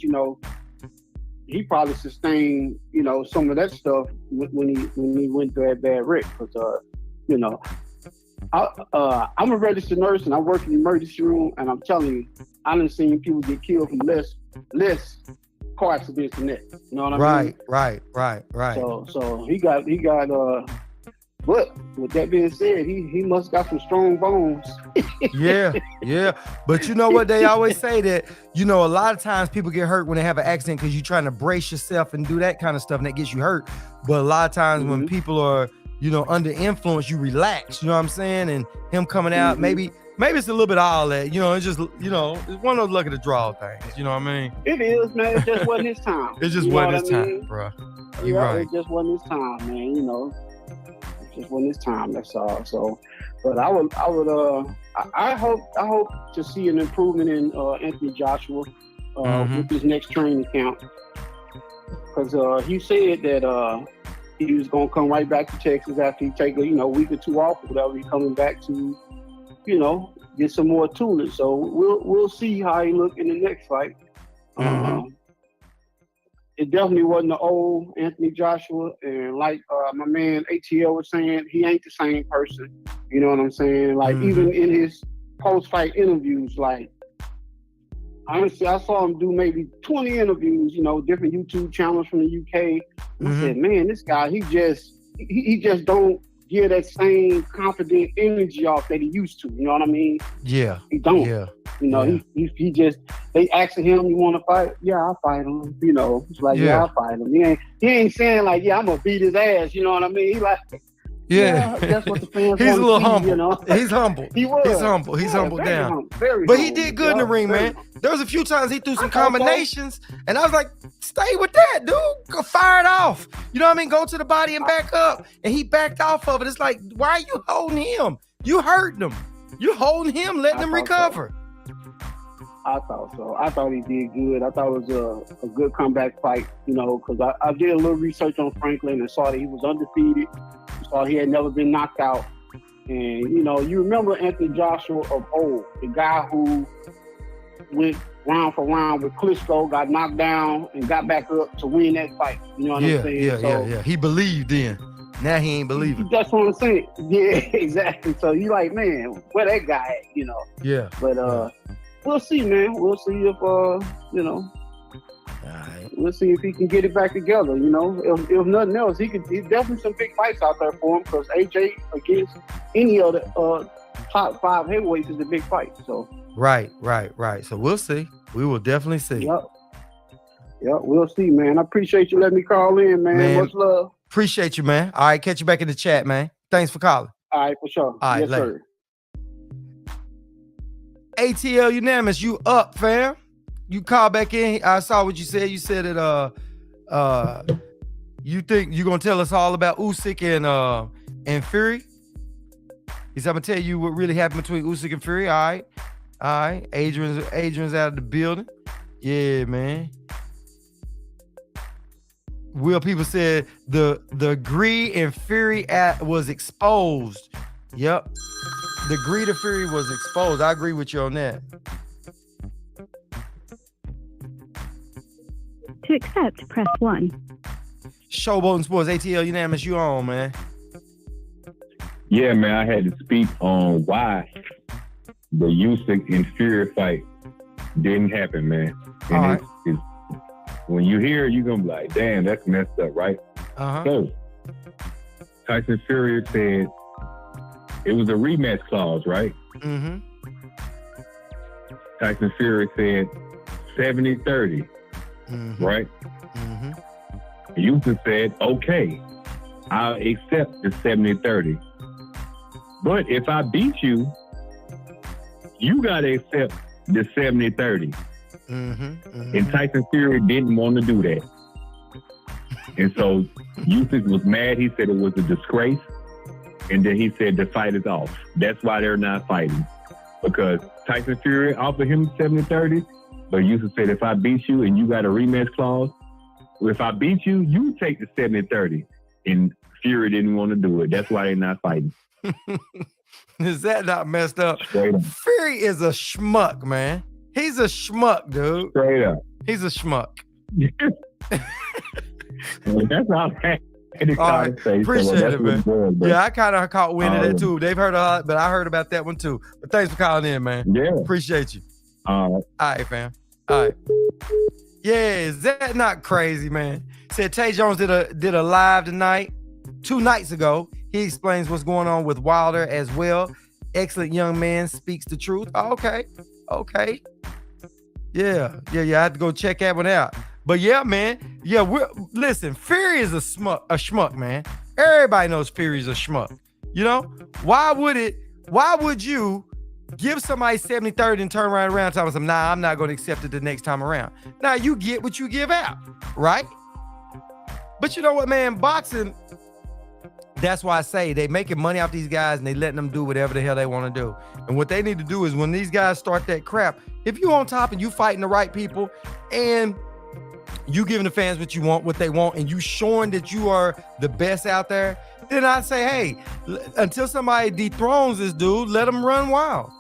he probably sustained, some of that stuff when he went through that bad wreck. Because, I'm a registered nurse and I work in the emergency room, and I'm telling you, I done seen people get killed from less car accidents than that. You know what I mean? Right. So he got but with that being said, he must got some strong bones. Yeah. But you know what? They always say that, a lot of times people get hurt when they have an accident because you're trying to brace yourself and do that kind of stuff, and that gets you hurt. But a lot of times when people are, under influence, you relax, you know what I'm saying? And him coming out, maybe maybe it's a little bit of all that. You know, it's just, you know, it's one of those luck of the draw things. You know what I mean? It is, man. It just wasn't his time. It just You know wasn't what his I time, mean? bro. You Yeah, right. It just wasn't his time, man. You know, it just wasn't his time. That's all. So, but I hope to see an improvement in Anthony Joshua with his next training camp, because he said that he was gonna come right back to Texas after he take a week or two off or whatever. He coming back to get some more tooling. So we'll see how he look in the next fight. It definitely wasn't the old Anthony Joshua, and like my man ATL was saying, he ain't the same person. You know what I'm saying? Like even in his post-fight interviews, like honestly, I saw him do maybe 20 interviews, different YouTube channels from the UK. And I said, man, this guy, he just don't give that same confident energy off that he used to. You know what I mean? Yeah. He don't. Yeah. He just, they asking him, you want to fight? Yeah, I'll fight him. It's like, yeah, I'll fight him. He ain't saying like, yeah, I'm going to beat his ass. You know what I mean? He like, yeah, that's what the fans he's a little see, humble. He's humble. He was. He's humble. He's humbled down. Humble, but he did good in the ring, man. There was a few times he threw some combinations, and I was like, stay with that, dude. Go fire it off. You know what I mean? Go to the body and back up. And he backed off of it. It's like, why are you holding him? You hurting him. You holding him, letting him recover. I thought so. I thought he did good. I thought it was a good comeback fight, because I did a little research on Franklin and saw that he was undefeated. Saw he had never been knocked out. And, you remember Anthony Joshua of old, the guy who went round for round with Klitschko, got knocked down, and got back up to win that fight. You know what I'm saying? Yeah. He believed then. Now he ain't believing. That's what I'm saying. Yeah, exactly. So you like, man, where that guy at, Yeah. But we'll see, man. We'll see if, we'll see if he can get it back together, If nothing else, he's definitely some big fights out there for him, because AJ against any of the top 5 heavyweights is a big fight. So Right. So we'll see. We will definitely see. Yep, we'll see, man. I appreciate you letting me call in, man. Much love. Appreciate you, man. All right, catch you back in the chat, man. Thanks for calling. All right, for sure. All right, yes, later. Sir. ATL Unanimous, you up, fam? You call back in. I saw what you said. You said that you think you're gonna tell us all about Usyk and Fury. He said, I'm gonna tell you what really happened between Usyk and Fury. All right. Adrian's out of the building. Yeah, man. Will people said the greed in Fury was exposed. Yep. The greed of Fury was exposed. I agree with you on that. To accept, press 1. Showboating Sports, ATL Unanimous, you on, man. Yeah, man, I had to speak on why the Usyk and Fury fight didn't happen, man. And it's, when you hear it, you're going to be like, damn, that's messed up, right? So, Tyson Fury said it was a rematch clause, right? Tyson Fury said 70-30, right? Usyk said, okay, I'll accept the 70-30. But if I beat you, you got to accept the 70-30. And Tyson Fury didn't want to do that. And so Usyk was mad. He said it was a disgrace. And then he said the fight is off. That's why they're not fighting. Because Tyson Fury offered him 70-30, but Usyk said, if I beat you and you got a rematch clause, if I beat you, you take the 70-30. And Fury didn't want to do it. That's why they're not fighting. Is that not messed up? Fury is a schmuck, man. He's a schmuck, dude. Straight up. He's a schmuck. Well, that's all I had to say. Appreciate it, man. Good, yeah, I kind of caught wind of that too. They've heard a lot, but I heard about that one too. But thanks for calling in, man. Yeah. Appreciate you. All right, fam. All right. Yeah, is that not crazy, man? Said Tay Jones did a live tonight, 2 nights ago. He explains what's going on with Wilder as well. Excellent young man, speaks the truth. Okay. Yeah. I have to go check that one out. But yeah, man. Yeah, listen, Fury is a schmuck, man. Everybody knows Fury's a schmuck. Why would you give somebody 73rd and turn around and tell them, nah, I'm not going to accept it the next time around. Now, you get what you give out, right? But you know what, man? Boxing, that's why I say they making money off these guys and they letting them do whatever the hell they want to do. And what they need to do is when these guys start that crap, if you on top and you fighting the right people and you giving the fans what you want, what they want, and you showing that you are the best out there, then I say, hey, until somebody dethrones this dude, let him run wild.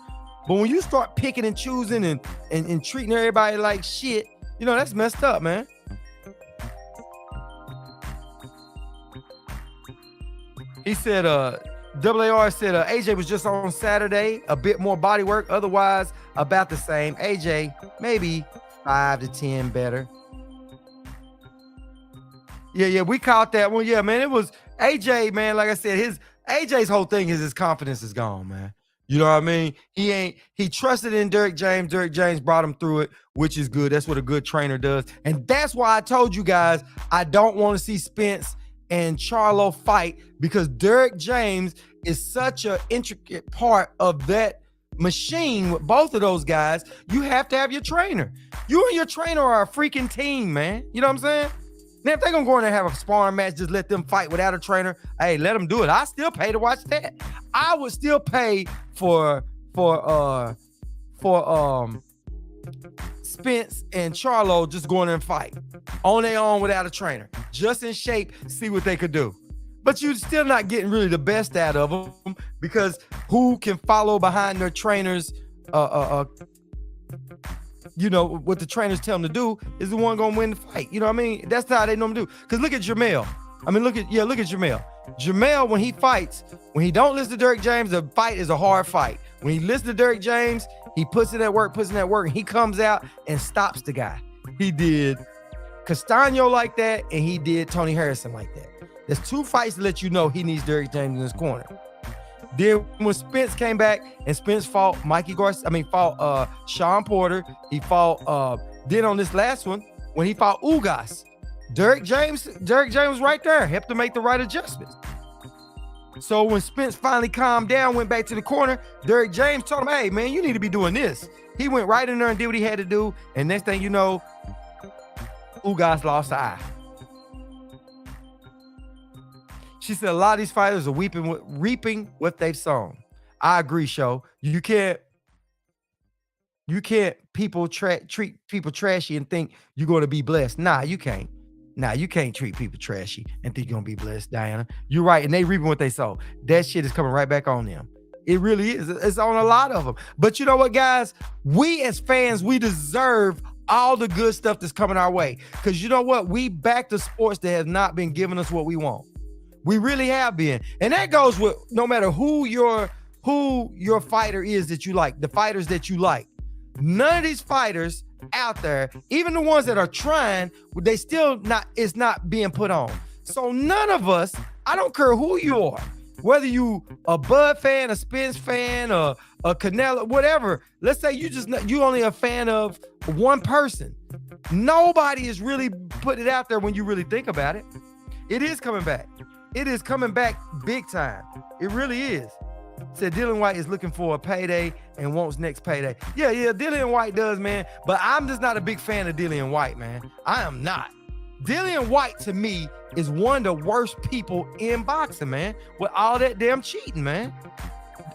But when you start picking and choosing and treating everybody like shit, you know, that's messed up, man. He said, WAR said, AJ was just on Saturday, a bit more body work, otherwise about the same. AJ, maybe 5 to 10 better. Yeah, we caught that one. Yeah, man, it was AJ, man. Like I said, AJ's whole thing is his confidence is gone, man. You know what I mean? He trusted in Derrick James. Derrick James brought him through it, which is good. That's what a good trainer does. And that's why I told you guys, I don't want to see Spence and Charlo fight, because Derrick James is such an intricate part of that machine with both of those guys. You have to have your trainer. You and your trainer are a freaking team, man. You know what I'm saying? Now, if they're going to go in there and have a sparring match, just let them fight without a trainer, hey, let them do it. I still pay to watch that. I would still pay for Spence and Charlo just going in and fight on their own without a trainer, just in shape, see what they could do. But you're still not getting really the best out of them, because who can follow behind their trainers, you know, what the trainers tell them to do is the one going to win the fight. You know what I mean? That's how they normally do. Because look at Jermaine. I mean, look at Jermaine. Jermaine, when he fights, when he don't listen to Derrick James, the fight is a hard fight. When he listens to Derrick James, he puts in that work, and he comes out and stops the guy. He did Castaño like that, and he did Tony Harrison like that. There's 2 fights to let you know he needs Derrick James in his corner. Then when Spence came back and Spence fought Sean Porter, he fought then on this last one, when he fought Ugas, Derrick James was right there, helped him make the right adjustments. So when Spence finally calmed down, went back to the corner, Derrick James told him, hey, man, you need to be doing this. He went right in there and did what he had to do. And next thing you know, Ugas lost the eye. She said a lot of these fighters are reaping what they've sown. I agree, Sho. You can't treat people trashy and think you're going to be blessed. Nah, you can't. Nah, you can't treat people trashy and think you're going to be blessed, Diana. You're right, and they reaping what they sow. That shit is coming right back on them. It really is. It's on a lot of them. But you know what, guys? We as fans, we deserve all the good stuff that's coming our way. Because you know what? We back the sports that has not been giving us what we want. We really have been. And that goes with no matter who your fighter is that you like, the fighters that you like. None of these fighters out there, even the ones that are trying, they still it's not being put on. So none of us, I don't care who you are, whether you a Bud fan, a Spence fan, a Canelo, whatever. Let's say you only a fan of one person. Nobody is really putting it out there when you really think about it. It is coming back. It is coming back big time. It really is. Said Dillian White is looking for a payday and wants next payday. Yeah, Dillian White does, man. But I'm just not a big fan of Dillian White, man. I am not. Dillian White, to me, is one of the worst people in boxing, man. With all that damn cheating, man.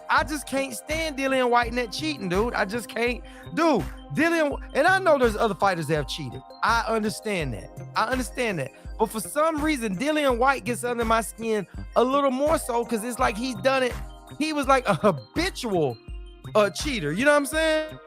I just can't stand Dillian White and that cheating, dude. I just can't. Dude, Dillian, and I know there's other fighters that have cheated. I understand that. But for some reason, Dillian White gets under my skin a little more so because it's like he's done it. He was like a habitual cheater. You know what I'm saying?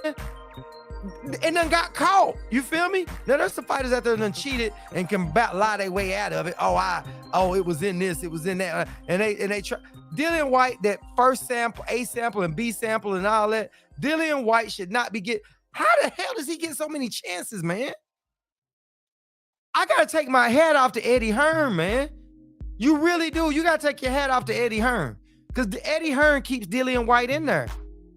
And then got caught. You feel me? Now there's some fighters out there that done cheated and can lie their way out of it. It was in this, it was in that, and they try. Dillian White, that first sample, A sample and B sample and all that. Dillian White should not be get. How the hell does he get so many chances, man? I gotta take my hat off to Eddie Hearn, man. You really do. You gotta take your hat off to Eddie Hearn, because Eddie Hearn keeps Dillian White in there.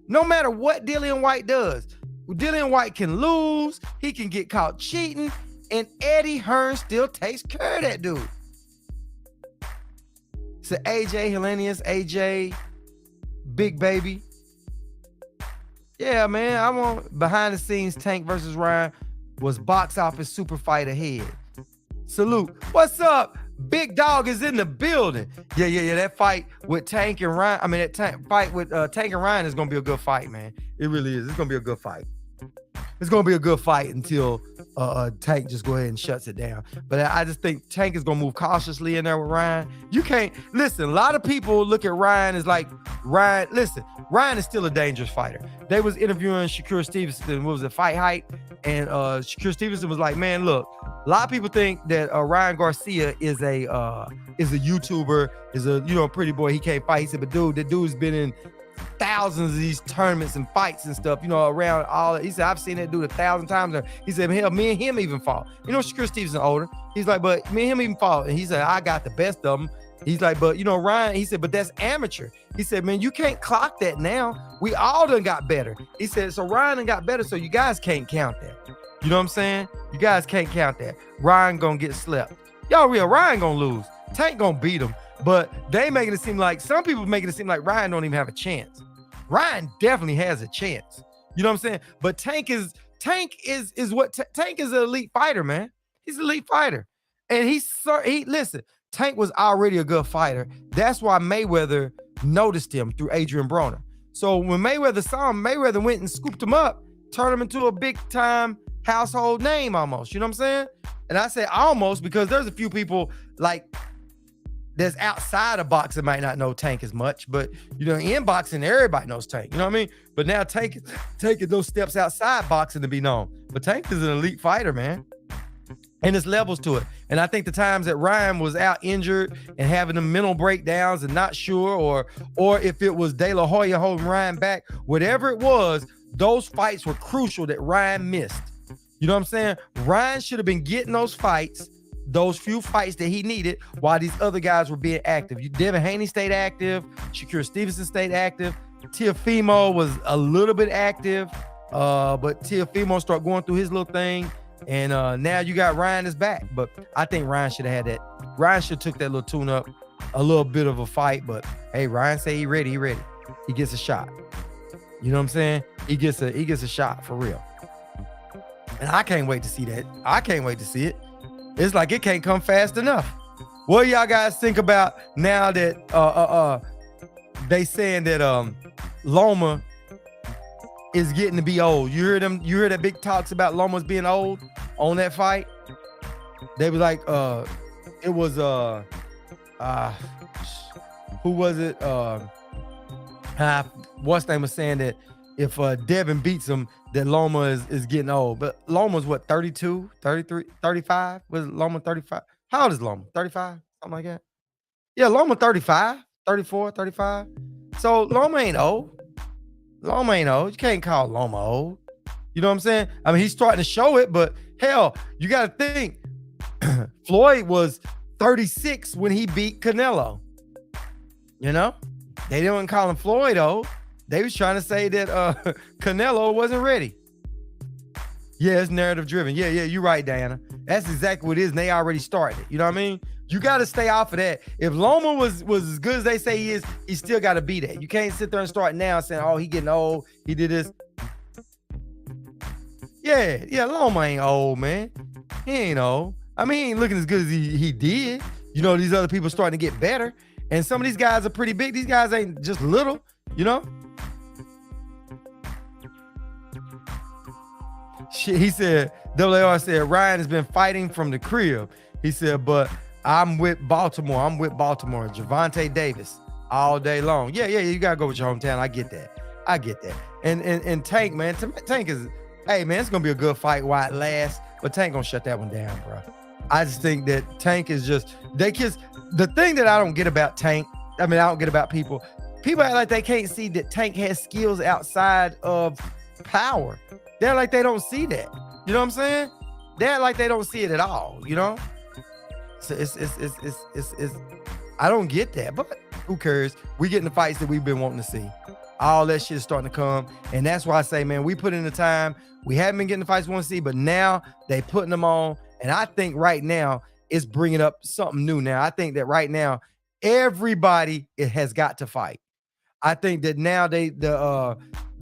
No matter what Dillian White does, Dillian White can lose. He can get caught cheating, and Eddie Hearn still takes care of that dude. So AJ, Hellenius, AJ, Big Baby. Yeah, man. I want behind the scenes Tank versus Ryan was box office super fight ahead. Salute. What's up? Big Dog is in the building. Yeah. That fight with Tank and Ryan. I mean, that fight with Tank and Ryan is gonna be a good fight, man. It really is. It's gonna be a good fight. It's gonna be a good fight until Tank just go ahead and shuts it down. But I just think Tank is gonna move cautiously in there with Ryan. You can't listen. A lot of people look at Ryan as like Ryan. Listen, Ryan is still a dangerous fighter. They was interviewing Shakur Stevenson. What was it, Fight Hype? And Shakur Stevenson was like, man, look, a lot of people think that Ryan Garcia is a YouTuber, is a pretty boy. He can't fight. He said, but dude, that dude's been in thousands of these tournaments and fights and stuff, around all. He said, I've seen that dude 1,000 times. He said, hell, me and him even fought. Shakur Stevenson older. He's like, but me and him even fought. And he said, I got the best of them. He's like, but Ryan, he said, but that's amateur. He said, man, you can't clock that now. We all done got better. He said, so Ryan done got better, so you guys can't count that. You know what I'm saying? You guys can't count that. Ryan gonna get slept. Y'all real, Ryan gonna lose. Tank gonna beat him. But they making it seem like, some people making it seem like Ryan don't even have a chance. Ryan definitely has a chance. You know what I'm saying? But Tank is Tank is an elite fighter, man. He's an elite fighter. And listen, Tank was already a good fighter. That's why Mayweather noticed him through Adrian Broner. So when Mayweather saw him, Mayweather went and scooped him up, turned him into a big time household name almost. You know what I'm saying? And I say almost because there's a few people like that's outside of boxing might not know Tank as much, but in boxing, everybody knows Tank. You know what I mean? But now Tank is taking those steps outside boxing to be known. But Tank is an elite fighter, man. And there's levels to it. And I think the times that Ryan was out injured and having the mental breakdowns and not sure, or if it was De La Hoya holding Ryan back, whatever it was, those fights were crucial that Ryan missed. You know what I'm saying? Ryan should have been getting those fights, those few fights that he needed while these other guys were being active. Devin Haney stayed active. Shakur Stevenson stayed active. Teofimo was a little bit active, but Teofimo started going through his little thing. And now you got Ryan is back. But I think Ryan should have had that. Ryan should have took that little tune up, a little bit of a fight. But hey, Ryan say he ready. He gets a shot. You know what I'm saying? He gets a shot for real. And I can't wait to see that. I can't wait to see it. It's like it can't come fast enough. What do y'all guys think about now that they saying that Loma is getting to be old? You heard them? You heard that big talks about Loma's being old on that fight? They was like, it was who was it? What's name was saying that if Devin beats him, that Loma is getting old. But Loma's what, 32, 33, 35? Was Loma 35? How old is Loma? 35? Something like that? Yeah, Loma 35, 34, 35. So Loma ain't old. Loma ain't old. You can't call Loma old. You know what I'm saying? I mean, he's starting to show it, but hell, you got to think Floyd was 36 when he beat Canelo. You know? They didn't call him Floyd old. They was trying to say that Canelo wasn't ready. Yeah, it's narrative driven. Yeah, you're right, Diana. That's exactly what it is, and they already started. You know what I mean? You got to stay off of that. If Loma was as good as they say he is, he still got to be that. You can't sit there and start now saying, oh, he getting old. He did this. Yeah, Loma ain't old, man. He ain't old. I mean, he ain't looking as good as he did. These other people starting to get better. And some of these guys are pretty big. These guys ain't just little, Shit, he said, WAR said, Ryan has been fighting from the crib. He said, but I'm with Baltimore. Gervonta Davis all day long. Yeah, you got to go with your hometown. I get that. And Tank, man, Tank is, hey, man, it's going to be a good fight while it lasts, but Tank going to shut that one down, bro. I just think that Tank is just, the thing that I don't get about Tank, I don't get about people act like they can't see that Tank has skills outside of power. They're like they don't see that. You know what I'm saying? They're like they don't see it at all, So it's I don't get that, but who cares? We getting the fights that we've been wanting to see. All that shit is starting to come. And that's why I say, man, we put in the time. We haven't been getting the fights we want to see, but now they putting them on. And I think right now it's bringing up something new now. I think that right now, everybody has got to fight. I think that now the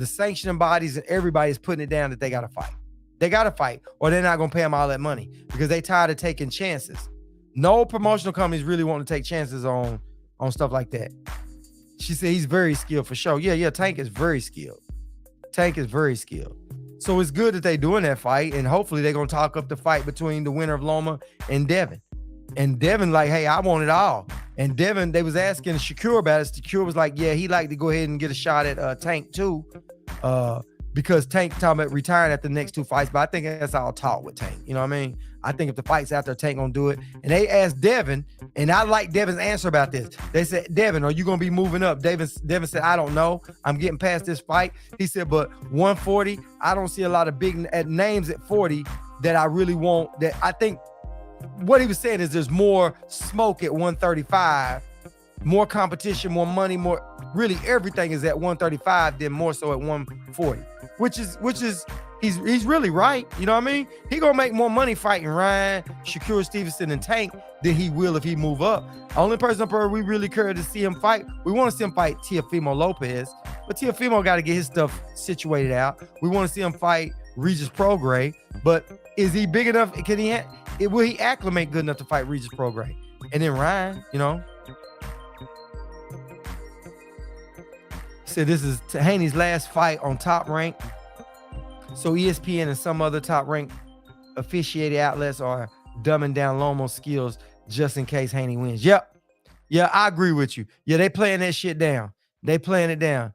sanctioning bodies and everybody is putting it down that they got to fight. They got to fight, or they're not going to pay them all that money because they tired of taking chances. No promotional companies really want to take chances on stuff like that. She said he's very skilled for sure. Yeah, Tank is very skilled. Tank is very skilled. So it's good that they're doing that fight, and hopefully they're going to talk up the fight between the winner of Loma and Devin. And Devin like, hey, I want it all. And Devin, they was asking Shakur about it. Shakur was like, yeah, he'd like to go ahead and get a shot at Tank too, because Tank talking about retiring at the next 2 fights. But I think that's all talk with Tank. You know what I mean? I think if the fight's out there, Tank gonna do it. And they asked Devin, and I like Devin's answer about this. They said, Devin, are you gonna be moving up? Devin said, I don't know. I'm getting past this fight. He said, but 140, I don't see a lot of big names at 40 that I really want. That I think what he was saying is there's more smoke at 135, more competition, more money, more really everything is at 135 than more so at 140, which is he's really right. You know what I mean? He gonna make more money fighting Ryan, Shakur Stevenson, and Tank than he will if he move up. Only person up here we really care to see him fight. We want to see him fight Teofimo Lopez, but Teofimo got to get his stuff situated out. We want to see him fight Regis Prograis, but is he big enough? Will he acclimate good enough to fight Regis Prograis? And then Ryan, you know. Said this is Haney's last fight on Top Rank. So ESPN and some other Top Rank officiated outlets are dumbing down Lomo's skills just in case Haney wins. Yep. Yeah, I agree with you. Yeah, they playing that shit down. They playing it down.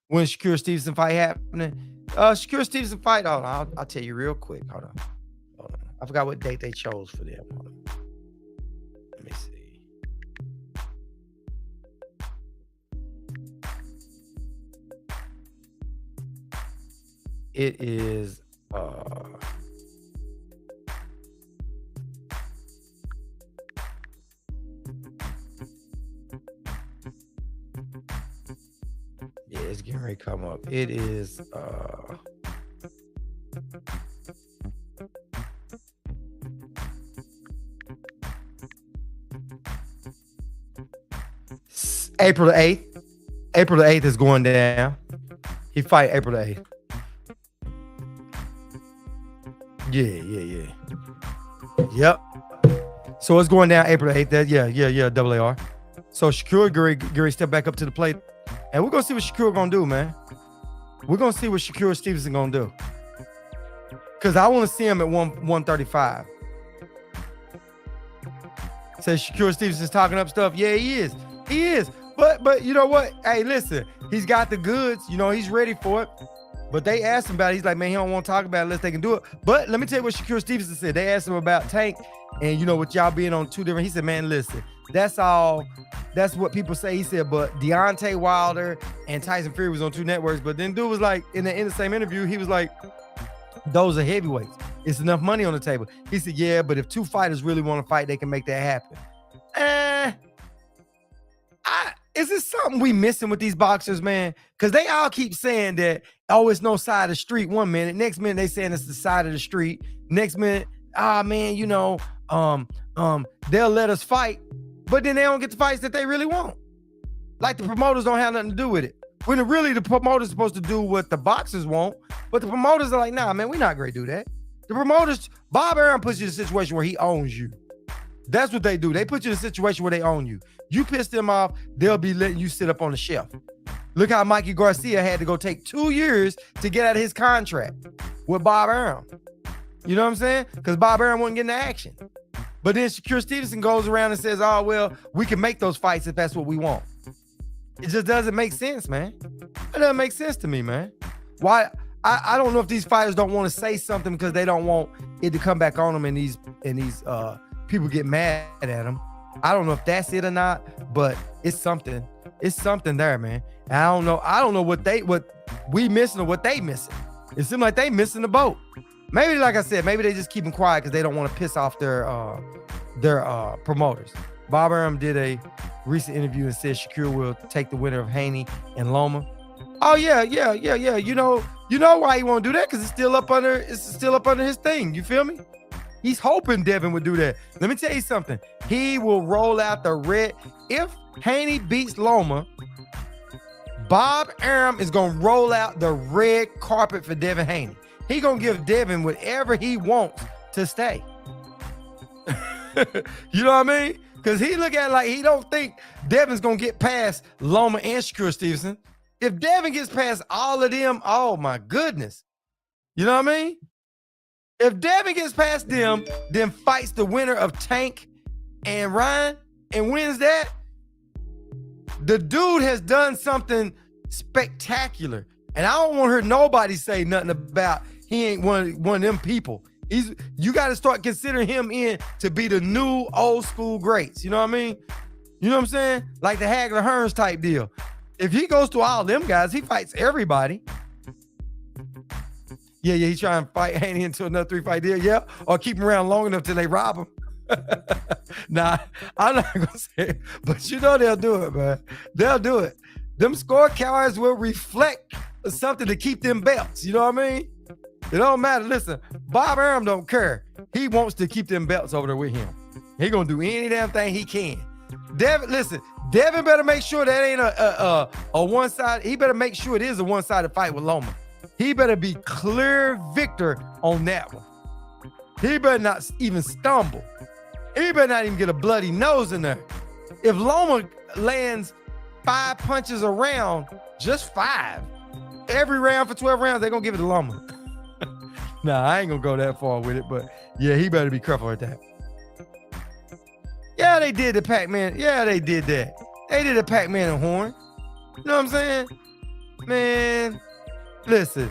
When Shakur Stevenson fight happening? Shakur Stevenson fight. Hold on, I'll tell you real quick. Hold on. I forgot what date they chose for them. Hold on. Let me see. It is yeah, it's getting ready to come up. It is April the 8th. April the 8th is going down. He fight April the 8th. Yeah. Yep. So it's going down April the 8th. Yeah, AAR. So Shakur Gary step back up to the plate. And we're going to see what Shakur going to do, man. We're going to see what Shakur Stevenson going to do. Because I want to see him at 135. Says Shakur Stevenson's talking up stuff. Yeah, he is. He is. But you know what? Hey, listen. He's got the goods. You know, he's ready for it. But they asked him about it. He's like, man, he don't want to talk about it unless they can do it. But let me tell you what Shakur Stevenson said. They asked him about Tank and, you know, with y'all being on 2 different. He said, man, listen, that's all. That's what people say. He said, but Deontay Wilder and Tyson Fury was on 2 networks. But then dude was like, in the same interview, he was like, those are heavyweights. It's enough money on the table. He said, yeah, but if 2 fighters really want to fight, they can make that happen. Is this something we missing with these boxers, man? Because they all keep saying that, oh, it's no side of the street 1 minute. Next minute, they saying it's the side of the street. Next minute, man, you know, they'll let us fight. But then they don't get the fights that they really want. Like the promoters don't have nothing to do with it. When really the promoters supposed to do what the boxers want. But the promoters are like, nah, man, we're not going to do that. The promoters, Bob Arum puts you in a situation where he owns you. That's what they do. They put you in a situation where they own you. You piss them off, they'll be letting you sit up on the shelf. Look how Mikey Garcia had to go take 2 years to get out of his contract with Bob Arum. You know what I'm saying? Because Bob Arum wasn't getting the action. But then Shakur Stevenson goes around and says, oh, well, we can make those fights if that's what we want. It just doesn't make sense, man. It doesn't make sense to me, man. Why? I don't know if these fighters don't want to say something because they don't want it to come back on them and these people get mad at them. I don't know if that's it or not, but it's something. It's something there, man. And I don't know what we missing or what they missing. It seems like they missing the boat. Maybe, like I said, maybe they just keep them quiet because they don't want to piss off their promoters. Bob Arum did a recent interview and said Shakur will take the winner of Haney and Loma. Oh yeah. You know why he won't do that? Because it's still up under his thing. You feel me? He's hoping Devin would do that. Let me tell you something. He will roll out the red. If Haney beats Loma, Bob Arum is gonna roll out the red carpet for Devin Haney. He gonna give Devin whatever he wants to stay. You know what I mean? Because he look at it like he don't think Devin's gonna get past Loma and Shakur Stevenson. If Devin gets past all of them, oh my goodness. You know what I mean? If Devin gets past them, then fights the winner of Tank and Ryan and wins that, the dude has done something spectacular. And I don't want to hear nobody say nothing about he ain't one of them people. You got to start considering him in to be the new old school greats. You know what I mean? You know what I'm saying? Like the Hagler Hearns type deal. If he goes to all them guys, he fights everybody. Yeah, he trying to fight Haney into another 3-fight deal. Yeah, or keep him around long enough till they rob him. Nah, I'm not gonna say it, but you know they'll do it, man. They'll do it. Them scorecards will reflect something to keep them belts. You know what I mean? It don't matter. Listen, Bob Arum don't care. He wants to keep them belts over there with him. He gonna do any damn thing he can. Devin better make sure that ain't a one-sided. He better make sure it is a one-sided fight with Loma. He better be clear victor on that one. He better not even stumble. He better not even get a bloody nose in there. If Loma lands 5 punches a round, just 5, every round for 12 rounds, they're gonna give it to Loma. Nah, I ain't gonna go that far with it, but yeah, he better be careful with that. Yeah, they did the Pac-Man. Yeah, they did that. They did a Pac-Man and Horn. You know what I'm saying? Man, listen.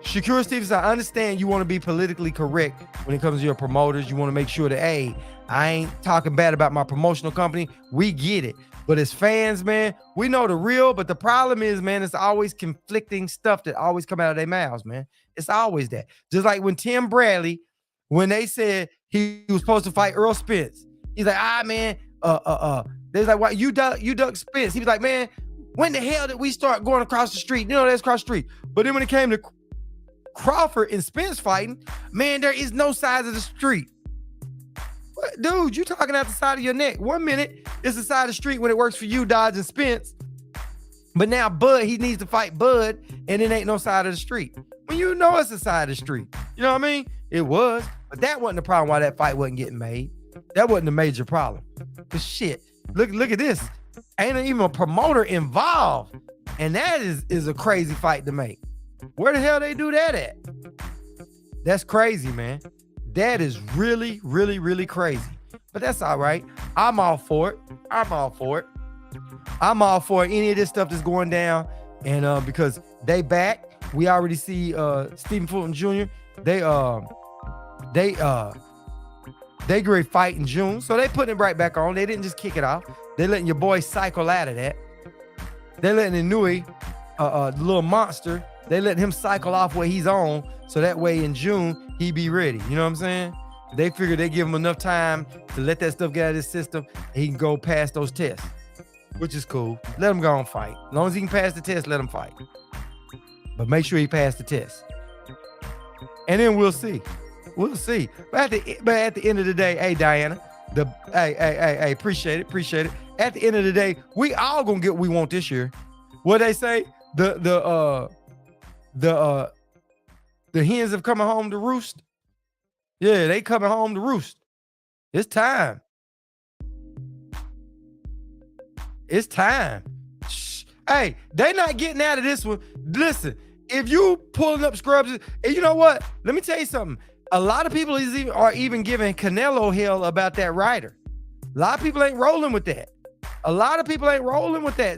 Shakur Stevenson, I understand you want to be politically correct when it comes to your promoters. You want to make sure that, hey, I ain't talking bad about my promotional company. We get it. But as fans, man, we know the real, but the problem is, man, it's always conflicting stuff that always come out of their mouths, man. It's always that. Just like when Tim Bradley, when they said he was supposed to fight Earl Spence, he's like, man, they're like, why you duck Spence? He was like, man, when the hell did we start going across the street? You know, that's across the street. But then when it came to Crawford and Spence fighting, man, there is no sides of the street. What, dude, you talking out the side of your neck. 1 minute, it's the side of the street when it works for you, Dodge and Spence. But now Bud, he needs to fight Bud, and it ain't no side of the street. When you know it's the side of the street. You know what I mean? It was, but that wasn't the problem why that fight wasn't getting made. That wasn't the major problem. Cause shit, look at this. Ain't even a promoter involved. And that is a crazy fight to make. Where the hell they do that at? That's crazy, man. That is really, really, really crazy. But that's all right. I'm all for it. I'm all for any of this stuff that's going down. And because they back, we already see Stephen Fulton Jr. They great fight in June. So they putting it right back on. They didn't just kick it off. They letting your boy cycle out of that. They letting Inouye, the little monster, they letting him cycle off where he's on. So that way in June, he be ready. You know what I'm saying? They figure they give him enough time to let that stuff get out of his system. And he can go past those tests, which is cool. Let him go and fight. As long as he can pass the test, let him fight. But make sure he passed the test. And then we'll see. We'll see. But at the end of the day, hey, Diana, hey, appreciate it. At the end of the day, we all gonna get what we want this year. What they say? The hens have coming home to roost. Yeah, they coming home to roost. It's time. It's time. Shh. Hey, they not getting out of this one. Listen, if you pulling up scrubs, and you know what? Let me tell you something. A lot of people are even giving Canelo hell about that rider. A lot of people ain't rolling with that.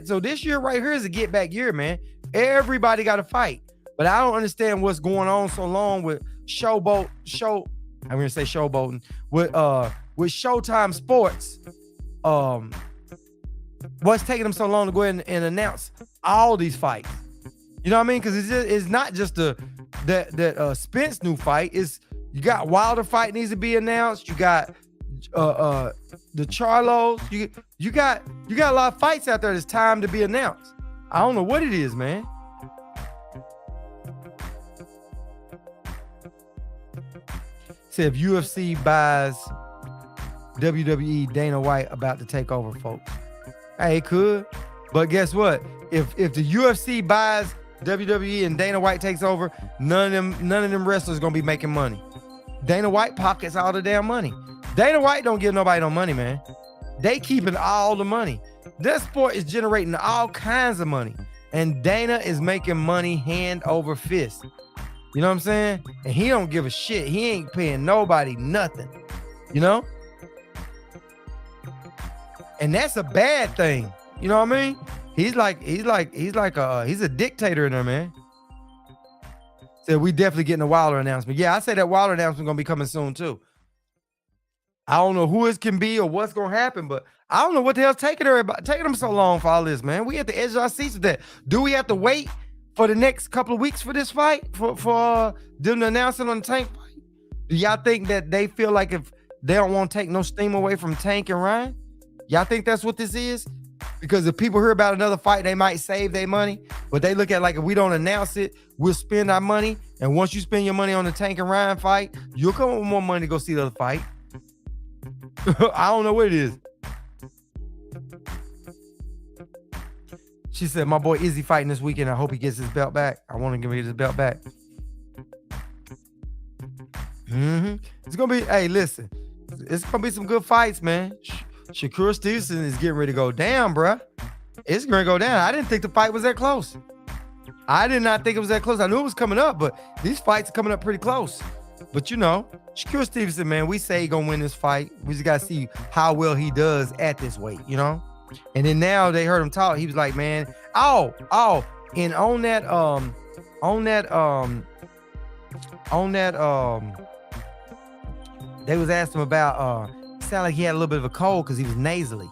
So this year right here is a get back year, man. Everybody got to fight. But I don't understand what's going on so long with showboating with Showtime Sports. What's taking them so long to go ahead and announce all these fights? You know what I mean? Because it's not just that Spence new fight. It's you got Wilder fight needs to be announced. You got the Charlos. You got a lot of fights out there that's time to be announced. I don't know what it is, man. Say if UFC buys WWE, Dana White about to take over, folks. Hey, it could. But guess what? If the UFC buys WWE and Dana White takes over, none of them wrestlers gonna be making money. Dana White pockets all the damn money. Dana White don't give nobody no money, man. They keeping all the money. This sport is generating all kinds of money. And Dana is making money hand over fist. You know what I'm saying? And he don't give a shit. He ain't paying nobody nothing. You know? And that's a bad thing. You know what I mean? He's a dictator in there, man. Said we definitely getting a Wilder announcement. Yeah, I say that Wilder announcement gonna be coming soon too. I don't know who it can be or what's gonna happen, but I don't know what the hell's taking them so long for all this, man. We at the edge of our seats with that. Do we have to wait for the next couple of weeks for this fight for them to announce it on the Tank fight? Do y'all think that they feel like if they don't want to take no steam away from Tank and Ryan? Y'all think that's what this is? Because if people hear about another fight, they might save their money, but they look at like if we don't announce it, we'll spend our money. And once you spend your money on the Tank and Ryan fight, you'll come with more money to go see the other fight. I don't know what it is. She said, my boy Izzy fighting this weekend. I hope he gets his belt back. I want him to get his belt back. It's going to be, hey, listen, it's going to be some good fights, man. Shakur Stevenson is getting ready to go down, bruh. It's going to go down. I didn't think the fight was that close. I did not think it was that close. I knew it was coming up, but these fights are coming up pretty close. But you know, Shakur Stevenson, man, we say he's going to win this fight. We just got to see how well he does at this weight, you know? And then now they heard him talk. He was like, man, and on that, they was asking him about, sounded like he had a little bit of a cold because he was nasally.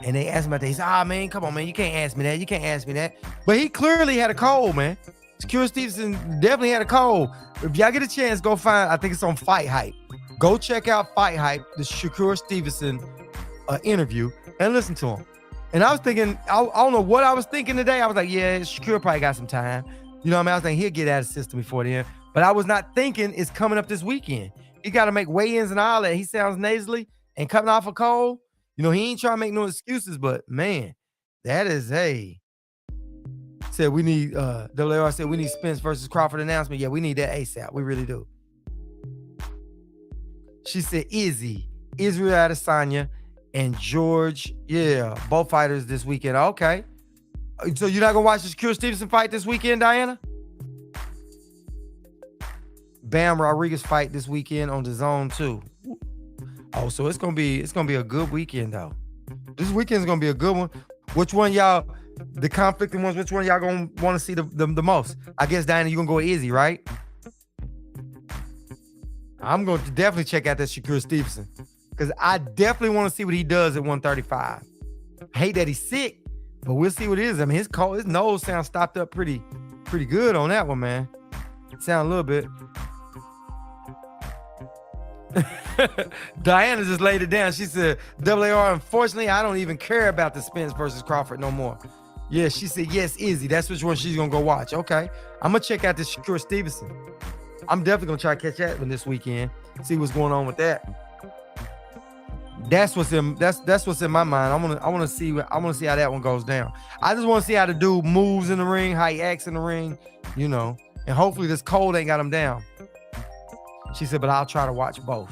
And they asked him about that. He said, man, come on, man, you can't ask me that. You can't ask me that. But he clearly had a cold, man. Shakur Stevenson definitely had a cold. If y'all get a chance, go find, I think it's on Fight Hype. Go check out Fight Hype, the Shakur Stevenson interview, and listen to him. And I was thinking, I don't know what I was thinking today. I was like, yeah, Shakur probably got some time. You know what I mean? I was thinking he'll get out of the system before then. But I was not thinking it's coming up this weekend. He got to make weigh-ins and all that. He sounds nasally and coming off a cold. You know, he ain't trying to make no excuses, but man, that is said we need, WR said we need Spence versus Crawford announcement. Yeah, we need that ASAP. We really do. She said Izzy, Israel Adesanya, and George, yeah, both fighters this weekend. Okay. So you're not going to watch the Shakur Stevenson fight this weekend, Diana? Bam Rodriguez fight this weekend on the Zone too. Oh, so it's gonna be a good weekend though. This weekend's gonna be a good one. Which one y'all, the conflicting ones, which one y'all gonna want to see the most? I guess Diana, you gonna go easy, right? I'm going to definitely check out that Shakur Stevenson because I definitely want to see what he does at 135. I hate that he's sick, but we'll see what it is. I mean, his nose sounds stopped up pretty good on that one, man. Sound a little bit. Diana just laid it down. She said, WAR, unfortunately, I don't even care about the Spence versus Crawford no more. Yeah, she said, yes, Izzy. That's which one she's going to go watch. Okay. I'm going to check out this Shakur Stevenson. I'm definitely going to try to catch that one this weekend. See what's going on with that. That's what's in my mind. I want to see how that one goes down. I just want to see how the dude moves in the ring, how he acts in the ring, you know, and hopefully this cold ain't got him down. She said, but I'll try to watch both.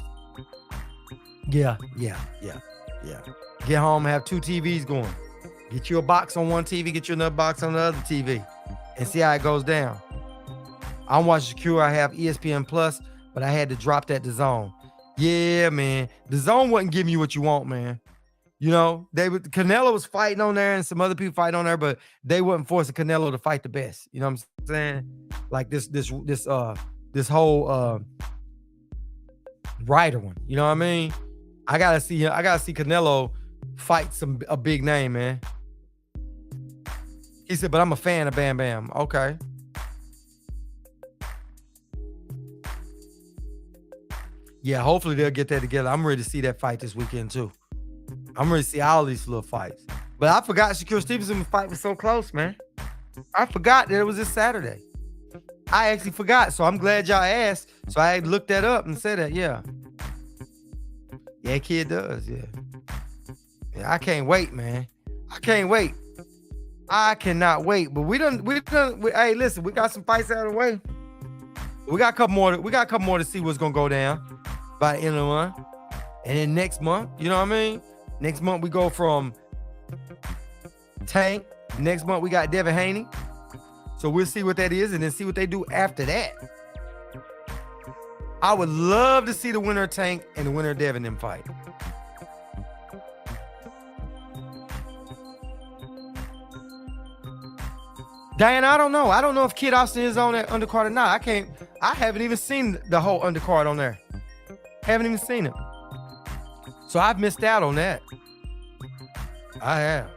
Yeah. Get home and have two TVs going. Get you a box on one TV, get you another box on the other TV, and see how it goes down. I'm watching Shakur. I have ESPN Plus, but I had to drop that to Zone. Yeah, man. The Zone wasn't giving you what you want, man. You know, Canelo was fighting on there and some other people fighting on there, but they wasn't forcing Canelo to fight the best. You know what I'm saying? Like this whole Ryder one. You know what I mean? I gotta see Canelo fight a big name, man. He said, but I'm a fan of Bam Bam. Okay. Yeah, hopefully they'll get that together. I'm ready to see that fight this weekend too. I'm ready to see all these little fights. But I forgot Shakur Stevenson's fight was so close, man. I forgot that it was this Saturday. I actually forgot, so I'm glad y'all asked. So I looked that up and said that, yeah. Yeah, kid does, yeah. Yeah, I can't wait, man. I can't wait. I cannot wait. But hey, listen, we got some fights out of the way. We got a couple more. We got a couple more to see what's gonna go down by the end of the month. And then next month, you know what I mean? Next month we go from Tank. Next month we got Devin Haney. So we'll see what that is and then see what they do after that. I would love to see the winner of Tank and the winner of Devin them fight. Diana, I don't know. I don't know if Kid Austin is on that undercard or not. I haven't even seen the whole undercard on there. Haven't even seen it. So I've missed out on that. I have.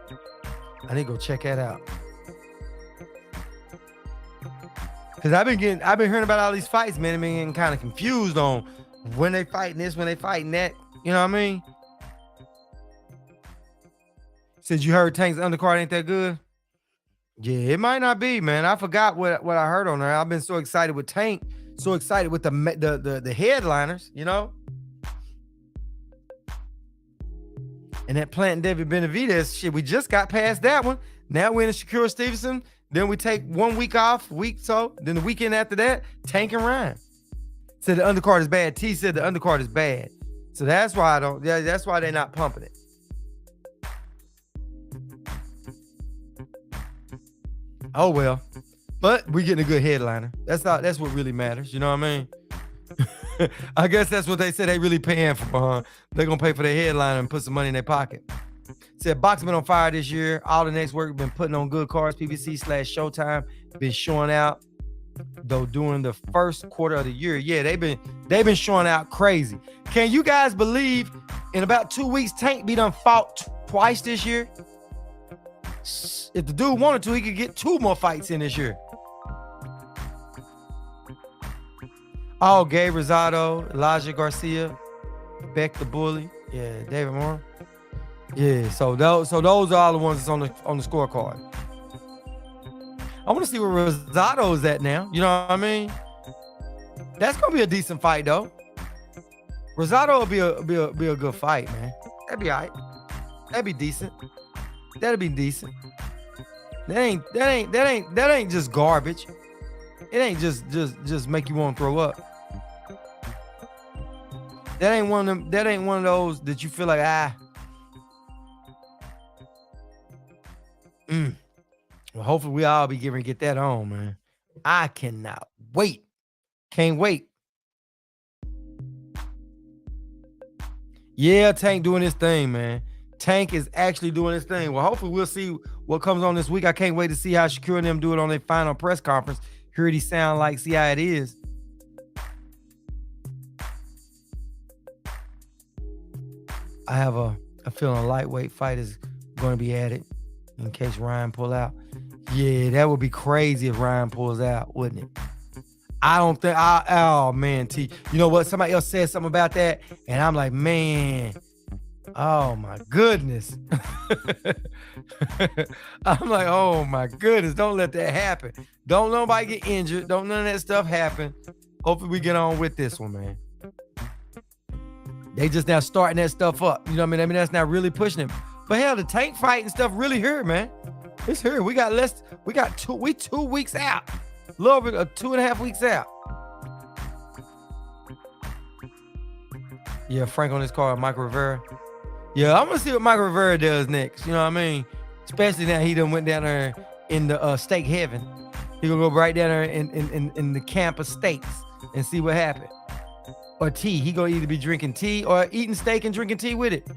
I need to go check that out. Cause I've been hearing about all these fights, man. I've been getting kind of confused on when they fighting this, when they fighting that. You know what I mean? Since you heard Tank's undercard ain't that good. Yeah, it might not be, man. I forgot what I heard on there. I've been so excited with Tank, so excited with the headliners, you know. And that Plant and David Benavidez shit, we just got past that one. Now we're in Shakur Stevenson. Then we take 1 week off, then the weekend after that, Tank and Ryan. Said the undercard is bad. T said the undercard is bad. So that's why that's why they're not pumping it. Oh well. But we're getting a good headliner. That's what really matters. You know what I mean? I guess that's what they said they really paying for, huh? They're gonna pay for their headliner and put some money in their pocket. Said boxing been on fire this year. All the next work been putting on good cards. PBC/Showtime been showing out though during the first quarter of the year. Yeah, they've been showing out crazy. Can you guys believe in about 2 weeks Tank be done fought twice this year? If the dude wanted to, he could get 2 more fights in this year. Oh, Gabe Rosado, Elijah Garcia, Beck the Bully, yeah, David Moore. Yeah, so those are all the ones that's on the scorecard. I want to see where Rosado's at now. You know what I mean? That's gonna be a decent fight though. Rosado will be a good fight, man. That'd be all right. That'd be decent. That'd be decent. That ain't just garbage. It ain't just make you want to throw up. That ain't one of those that you feel like Well, hopefully we all be get that on, man. I cannot wait. Can't wait. Yeah, Tank doing his thing, man. Tank is actually doing his thing. Well, hopefully we'll see what comes on this week. I can't wait to see how Shakur and them do it on their final press conference. Hear what he sound like, see how it is. I have a feeling a lightweight fight is going to be added in case Ryan pull out. Yeah, that would be crazy if Ryan pulls out, wouldn't it? I don't think, oh man, T. You know what? Somebody else said something about that, and I'm like, man, oh my goodness. I'm like, oh my goodness, don't let that happen. Don't nobody get injured. Don't none of that stuff happen. Hopefully we get on with this one, man. They just now starting that stuff up. You know what I mean? That's not really pushing it. But hell, the Tank fight and stuff really here, man. It's here. We 2 weeks out. A little bit of 2.5 weeks out. Yeah, Frank on this card, Michael Rivera. Yeah, I'm gonna see what Michael Rivera does next. You know what I mean? Especially now he done went down there in the steak heaven. He gonna go right down there in the camp of steaks and see what happened. Or tea. He gonna either be drinking tea or eating steak and drinking tea with it.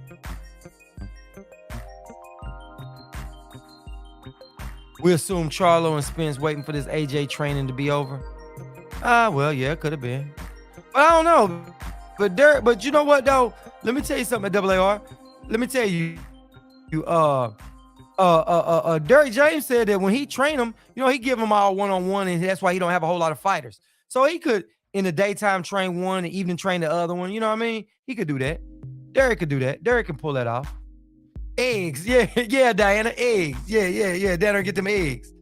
We assume Charlo and Spence waiting for this AJ training to be over. Well, yeah, it could have been. But I don't know. But you know what though? Let me tell you something at AAR. Let me tell you, Derrick James said that when he train them, you know, he give them all one-on-one, and that's why he don't have a whole lot of fighters. So he could, in the daytime, train one and evening train the other one. You know what I mean? He could do that. Derrick could do that. Derrick can pull that off. Eggs, yeah, Diana, eggs, yeah. Down there get them eggs.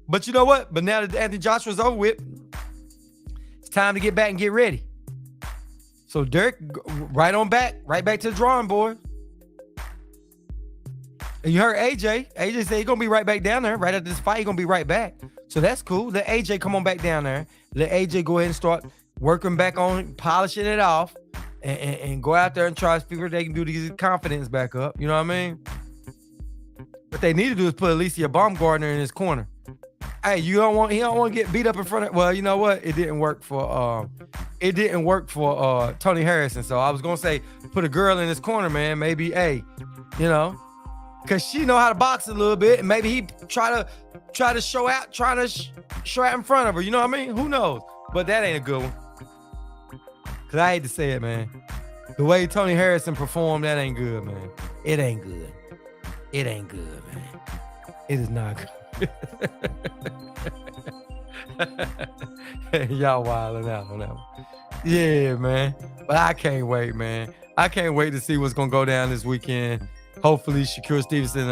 But you know what? But now that Anthony Joshua's over with, it's time to get back and get ready. So Derrick, right back to the drawing board. And you heard AJ. AJ said he's gonna be right back down there. Right after this fight, he's gonna be right back. So that's cool. Let AJ come on back down there. Let AJ go ahead and start working back on polishing it off and go out there and try to see what they can do to get his confidence back up. You know what I mean? What they need to do is put Alicia Baumgartner in his corner. Hey, he don't want to get beat up in front of. Well, you know what? It didn't work for Tony Harrison. So I was gonna say put a girl in his corner, man. Maybe, hey, you know, because she know how to box a little bit, and maybe he try to show out in front of her. You know what I mean? Who knows? But that ain't a good one. Cause I hate to say it, man. The way Tony Harrison performed, that ain't good, man. It ain't good. It ain't good, man. It is not good. Y'all wilding out on that one. Yeah, man. But I can't wait, man. I can't wait to see what's gonna go down this weekend. Hopefully, Shakur Stevenson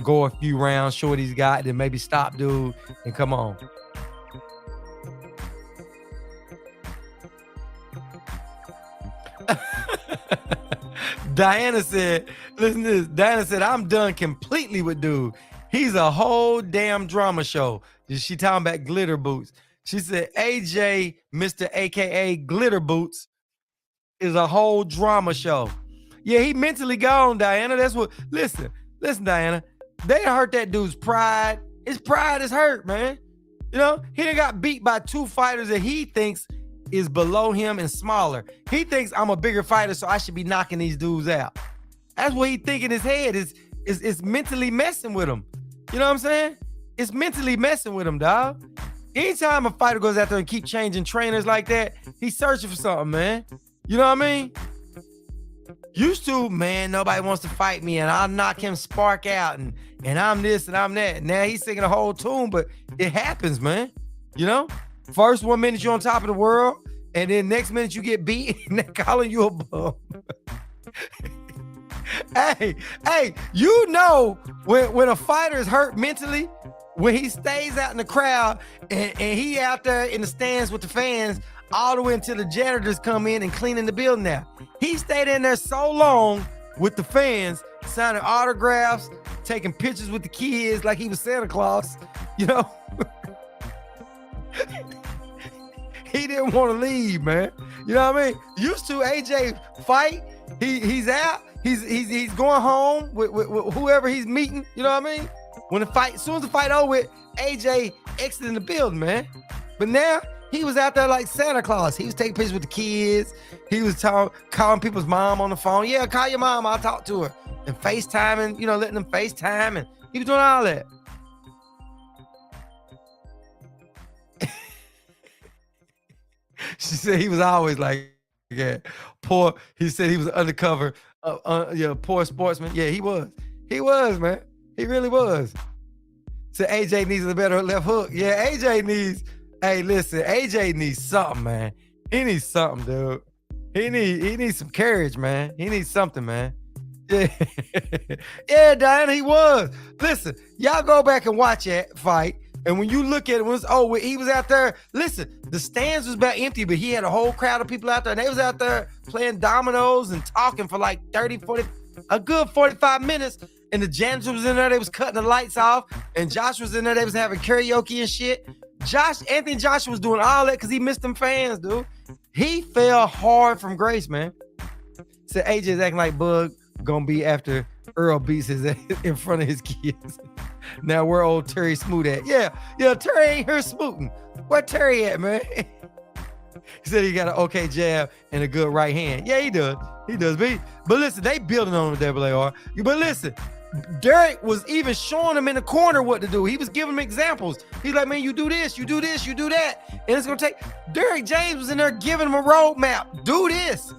go a few rounds, show what he's got, then maybe stop dude and come on. Diana said, listen to this. Diana said, I'm done completely with dude. He's a whole damn drama show. She talking about glitter boots. She said, AJ, Mr. AKA Glitter Boots, is a whole drama show. Yeah, he mentally gone, Diana. That's what, listen, Diana. They hurt that dude's pride. His pride is hurt, man. You know, he done got beat by two fighters that he thinks is below him and smaller. He thinks I'm a bigger fighter, so I should be knocking these dudes out. That's what he think in his head. Is mentally messing with him. You know what I'm saying? It's mentally messing with him, dog. Anytime a fighter goes out there and keep changing trainers like that, he's searching for something, man. You know what I mean? Used to, man, nobody wants to fight me, and I'll knock him spark out, and I'm this and I'm that. Now he's singing a whole tune, but it happens, man. You know? First 1 minute you're on top of the world, and then next minute you get beat, and they're calling you a bum. Hey, you know when a fighter is hurt mentally, when he stays out in the crowd and he out there in the stands with the fans all the way until the janitors come in and cleaning the building out. He stayed in there so long with the fans, signing autographs, taking pictures with the kids like he was Santa Claus, you know. He didn't want to leave, man. You know what I mean? Used to AJ fight, he's out. He's going home with whoever he's meeting. You know what I mean? As soon as the fight over with, AJ exiting the building, man. But now he was out there like Santa Claus. He was taking pictures with the kids. He was calling people's mom on the phone. Yeah, call your mom. I'll talk to her. And FaceTiming, you know, letting them FaceTime. And he was doing all that. She said he was always like, yeah, poor. He said he was undercover. Poor sportsman. Yeah, he was. He was, man. He really was. So AJ needs a better left hook. Yeah, AJ needs. Hey, listen, AJ needs something, man. He needs something, dude. He needs some courage, man. He needs something, man. Yeah, yeah, Diana, he was. Listen, y'all go back and watch that fight. And when you look at it, when he was out there, listen, the stands was about empty, but he had a whole crowd of people out there. And they was out there playing dominoes and talking for like 40, a good 45 minutes. And the janitor was in there, they was cutting the lights off. And Josh was in there, they was having karaoke and shit. Anthony Joshua was doing all that because he missed them fans, dude. He fell hard from grace, man. So AJ's acting like Bug gonna be after Earl beats his ass in front of his kids. Now where old Terry Smoot at? Yeah, Terry ain't here smooting. Where Terry at, man? He said he got an okay jab and a good right hand. Yeah, he does. But listen, they building on the WAR. But listen, Derek was even showing him in the corner what to do. He was giving him examples. He's like, man, you do this, you do this, you do that. And it's going to take... Derek James was in there giving him a roadmap. Do this.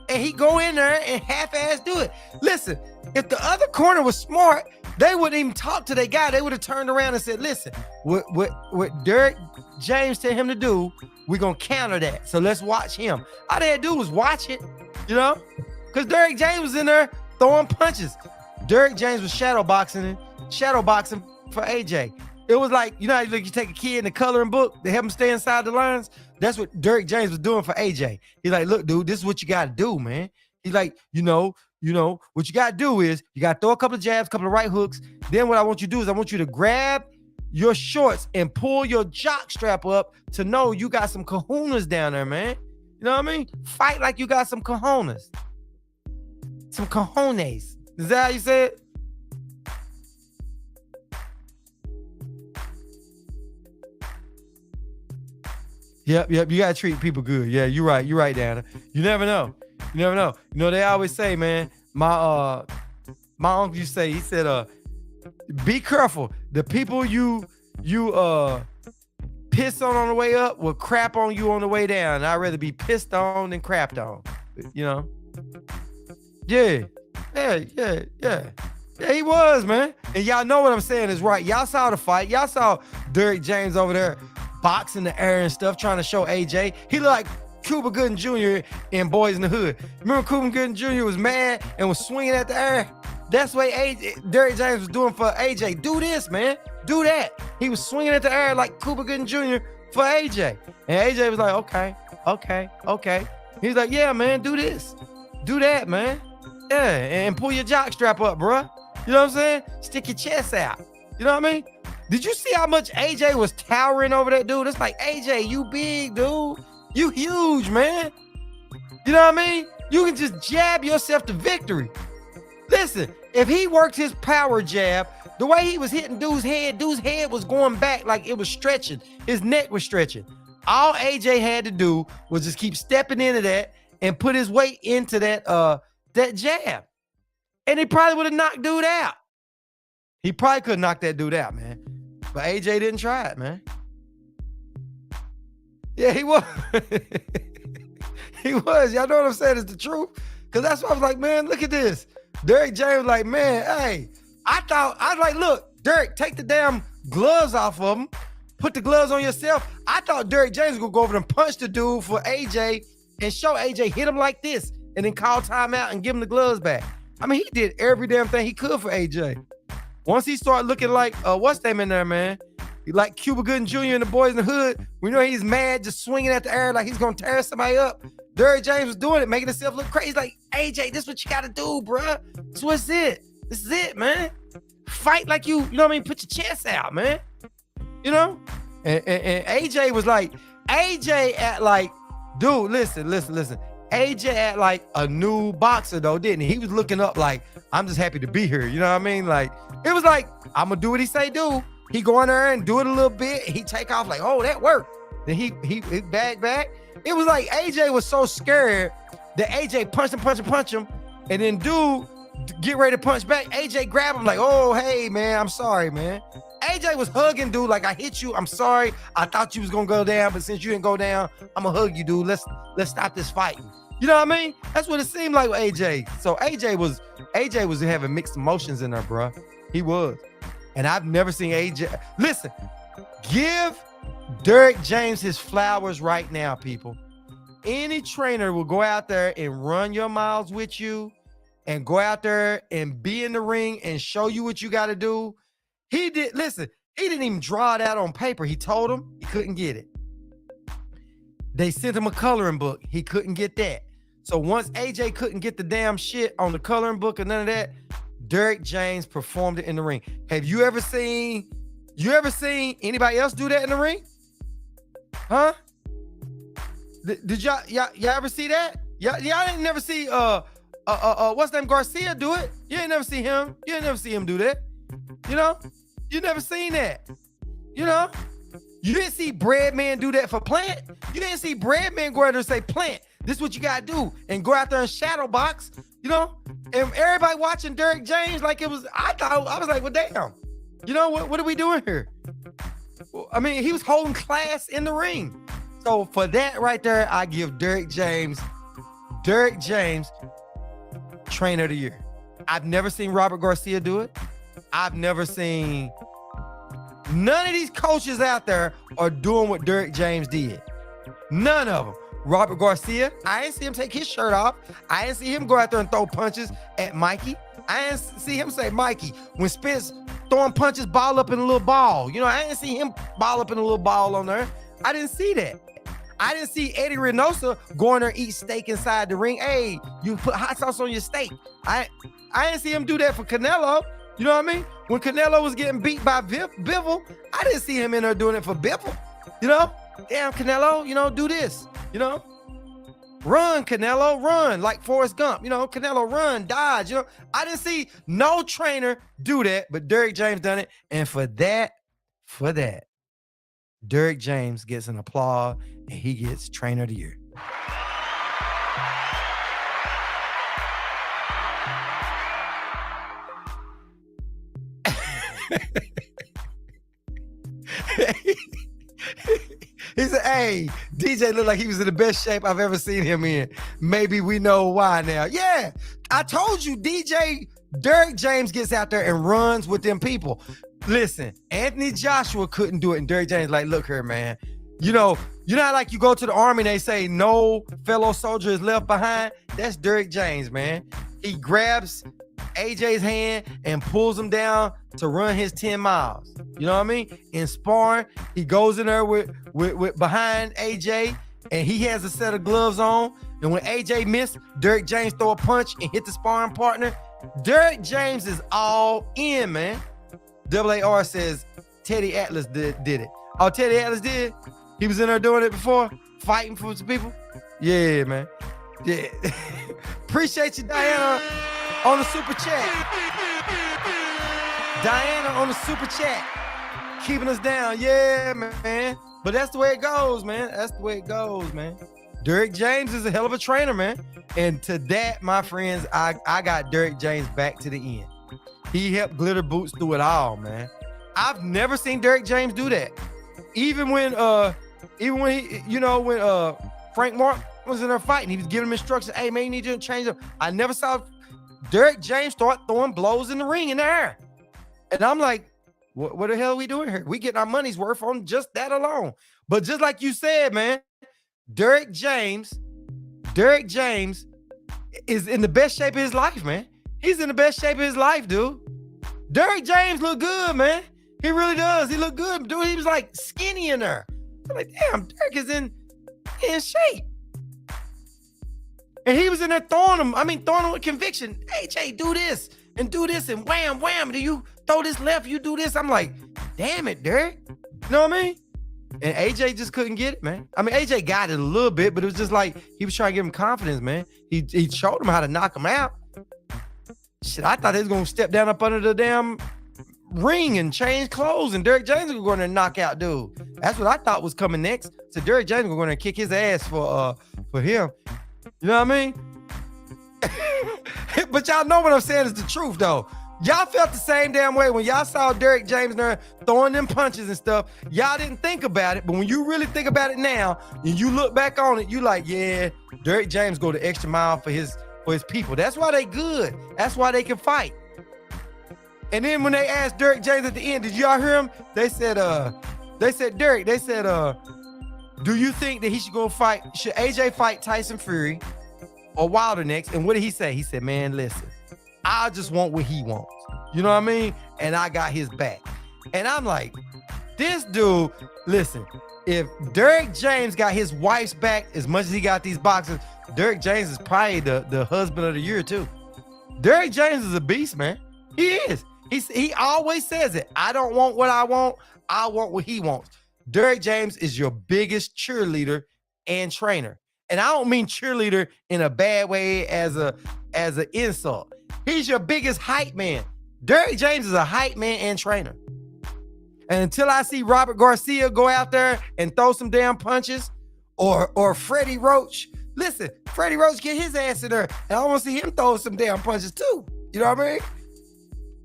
And he go in there and half-ass do it. Listen, if the other corner was smart, they wouldn't even talk to that guy. They would have turned around and said, listen, what Derek James tell him to do, we're going to counter that. So let's watch him. All they had to do was watch it, you know? Because Derek James was in there throwing punches. Derek James was shadowboxing for AJ. It was like, you know how you take a kid in the coloring book to help him stay inside the lines? That's what Derek James was doing for AJ. He's like, look, dude, this is what you got to do, man. He's like, you know, You know, what you got to do is you got to throw a couple of jabs, a couple of right hooks. Then what I want you to do is I want you to grab your shorts and pull your jock strap up to know you got some kahunas down there, man. You know what I mean? Fight like you got some cojones. Some cojones. Is that how you say it? Yep. You gotta treat people good. Yeah, you're right, Dana. You never know. You know, they always say, man, my uncle used to say, he said, be careful. The people you piss on the way up will crap on you on the way down. I'd rather be pissed on than crapped on. You know? Yeah, he was, man. And y'all know what I'm saying is right. Y'all saw the fight. Y'all saw Derrick James over there boxing the air and stuff, trying to show AJ. He looked like Cuba Gooding Jr. in Boys in the Hood. Remember Cuba Gooding Jr. was mad and was swinging at the air? That's what Derrick James was doing for AJ. Do this, man. Do that. He was swinging at the air like Cuba Gooding Jr. for AJ. And AJ was like, okay. He's like, yeah, man, do this. Do that, man. Yeah, and pull your jock strap up, bruh. You know what I'm saying? Stick your chest out. You know what I mean? Did you see how much AJ was towering over that dude? It's like, AJ, you big, dude. You huge, man. You know what I mean? You can just jab yourself to victory. Listen, if he worked his power jab, the way he was hitting dude's head was going back like it was stretching. His neck was stretching. All AJ had to do was just keep stepping into that and put his weight into that jab. And he probably would have knocked dude out. He probably could have knocked that dude out, man. But AJ didn't try it, man. Yeah, he was. He was. Y'all know what I'm saying? It's the truth. Because that's why I was like, man, look at this. Derrick James was like, man, hey, I was like, look, Derrick, take the damn gloves off of him. Put the gloves on yourself. I thought Derrick James was going to go over and punch the dude for AJ and show AJ, hit him like this, and then call timeout and give him the gloves back. I mean, he did every damn thing he could for AJ. Once he started looking like, what's name in there, man? He like Cuba Gooding Jr. and the Boys in the Hood. We know he's mad, just swinging at the air like he's going to tear somebody up. Derrick James was doing it, making himself look crazy. Like, AJ, this is what you got to do, bruh. This is it. This is it, man. Fight like you know what I mean? Put your chest out, man. You know? And AJ was like, AJ at like, dude, listen. AJ at like a new boxer though, didn't he? He was looking up like, I'm just happy to be here. You know what I mean? Like, it was like, I'm gonna do what he say do. He go in there and do it a little bit. He take off like, oh, that worked. Then he back. It was like AJ was so scared that AJ punch him. And then dude get ready to punch back. AJ grabbed him like, oh, hey, man, I'm sorry, man. AJ was hugging dude like, I hit you. I'm sorry. I thought you was going to go down, but since you didn't go down, I'm going to hug you, dude. Let's stop this fighting. You know what I mean? That's what it seemed like with AJ. So AJ was having mixed emotions in there, bro. He was. And I've never seen AJ. Listen, give Derrick James his flowers right now, people. Any trainer will go out there and run your miles with you and go out there and be in the ring and show you what you got to do. He didn't even draw it out on paper. He told him he couldn't get it. They sent him a coloring book. He couldn't get that. So once AJ couldn't get the damn shit on the coloring book and none of that, Derrick James performed it in the ring. Have you ever seen anybody else do that in the ring? Huh? Did y'all ever see that? Y'all didn't never see what's name Garcia do it? You ain't never see him. You ain't never see him do that. You know? You never seen that. You know? You didn't see Breadman do that for Plant. You didn't see Breadman go out there and say, Plant, this is what you gotta do, and go out there and shadow box, you know? And everybody watching Derrick James like it was, I was like, well, damn. You know, what are we doing here? I mean, he was holding class in the ring. So for that right there, I give Derrick James, Trainer of the Year. I've never seen Robert Garcia do it. I've never seen none of these coaches out there are doing what Derrick James did. None of them. Robert Garcia, I didn't see him take his shirt off. I didn't see him go out there and throw punches at Mikey. I didn't see him say, Mikey, when Spence throwing punches, ball up in a little ball. You know, I didn't see him ball up in a little ball on there. I didn't see that. I didn't see Eddie Reynoso going there and eat steak inside the ring. Hey, you put hot sauce on your steak. I didn't see him do that for Canelo. You know what I mean? When Canelo was getting beat by Bivol, I didn't see him in there doing it for Bivol. You know? Damn, Canelo, you know, do this. You know? Run, Canelo, run. Like Forrest Gump. You know, Canelo, run, dodge. You know? I didn't see no trainer do that, but Derrick James done it. And for that, Derrick James gets an applause and he gets Trainer of the Year. He said, hey, DJ looked like he was in the best shape I've ever seen him in. Maybe we know why now. Yeah, I told you, Derrick James gets out there and runs with them people. Listen, Anthony Joshua couldn't do it, and Derrick James like, look here, man. You know how like you go to the army and they say no fellow soldier is left behind? That's Derrick James, man. He grabs AJ's hand and pulls him down to run his 10 miles. You know what I mean? In sparring, he goes in there with behind AJ, and he has a set of gloves on. And when AJ missed, Derrick James throw a punch and hit the sparring partner. Derrick James is all in, man. AAR says Teddy Atlas did it. Oh, Teddy Atlas did? He was in there doing it before? Fighting for some people? Yeah, man. Yeah. Appreciate you, Diana, on the super chat. Diana on the super chat. Keeping us down. Yeah, man. But that's the way it goes, man. That's the way it goes, man. Derrick James is a hell of a trainer, man. And to that, my friends, I got Derrick James back to the end. He helped Glitter Boots do it all, man. I've never seen Derrick James do that. Even when Frank Martin was in there fighting, he was giving him instructions. Hey, man, you need to change up. I never saw Derrick James start throwing blows in the ring in the air. And I'm like, what the hell are we doing here? We getting our money's worth on just that alone. But just like you said, man, Derrick James is in the best shape of his life, man. He's in the best shape of his life, dude. Derrick James look good, man. He really does. He look good, dude. He was like skinny in there. I'm like, damn, Derrick is in shape. And he was in there throwing him with conviction. AJ, do this and wham, wham. Do you throw this left? You do this. I'm like, damn it, Derrick. You know what I mean? And AJ just couldn't get it, man. I mean, AJ got it a little bit, but it was just like he was trying to give him confidence, man. He showed him how to knock him out. Shit, I thought he was going to step down up under the damn ring and change clothes, and Derrick James was going to knock out dude. That's what I thought was coming next. So Derrick James was going to kick his ass for him. You know what I mean? But y'all know what I'm saying is the truth, though. Y'all felt the same damn way when y'all saw Derrick James there throwing them punches and stuff. Y'all didn't think about it, but when you really think about it now and you look back on it, you like, yeah, Derrick James go the extra mile for his people. That's why they good. That's why they can fight. And then when they asked Derrick James at the end, did y'all hear him? They said, Derrick, do you think that he should go fight? Should AJ fight Tyson Fury or Wilder next? And what did he say? He said, man, listen, I just want what he wants. You know what I mean? And I got his back. And I'm like, this dude, listen, if Derrick James got his wife's back as much as he got these boxers, Derrick James is probably the husband of the year too. Derrick James is a beast, man. He is. He always says it. I don't want what I want what he wants. Derrick James is your biggest cheerleader and trainer. And I don't mean cheerleader in a bad way as an insult. He's your biggest hype man. Derrick James is a hype man and trainer. And until I see Robert Garcia go out there and throw some damn punches, or Freddie Roach, listen, Freddie Roach get his ass in there, and I want to see him throw some damn punches too. You know what I mean?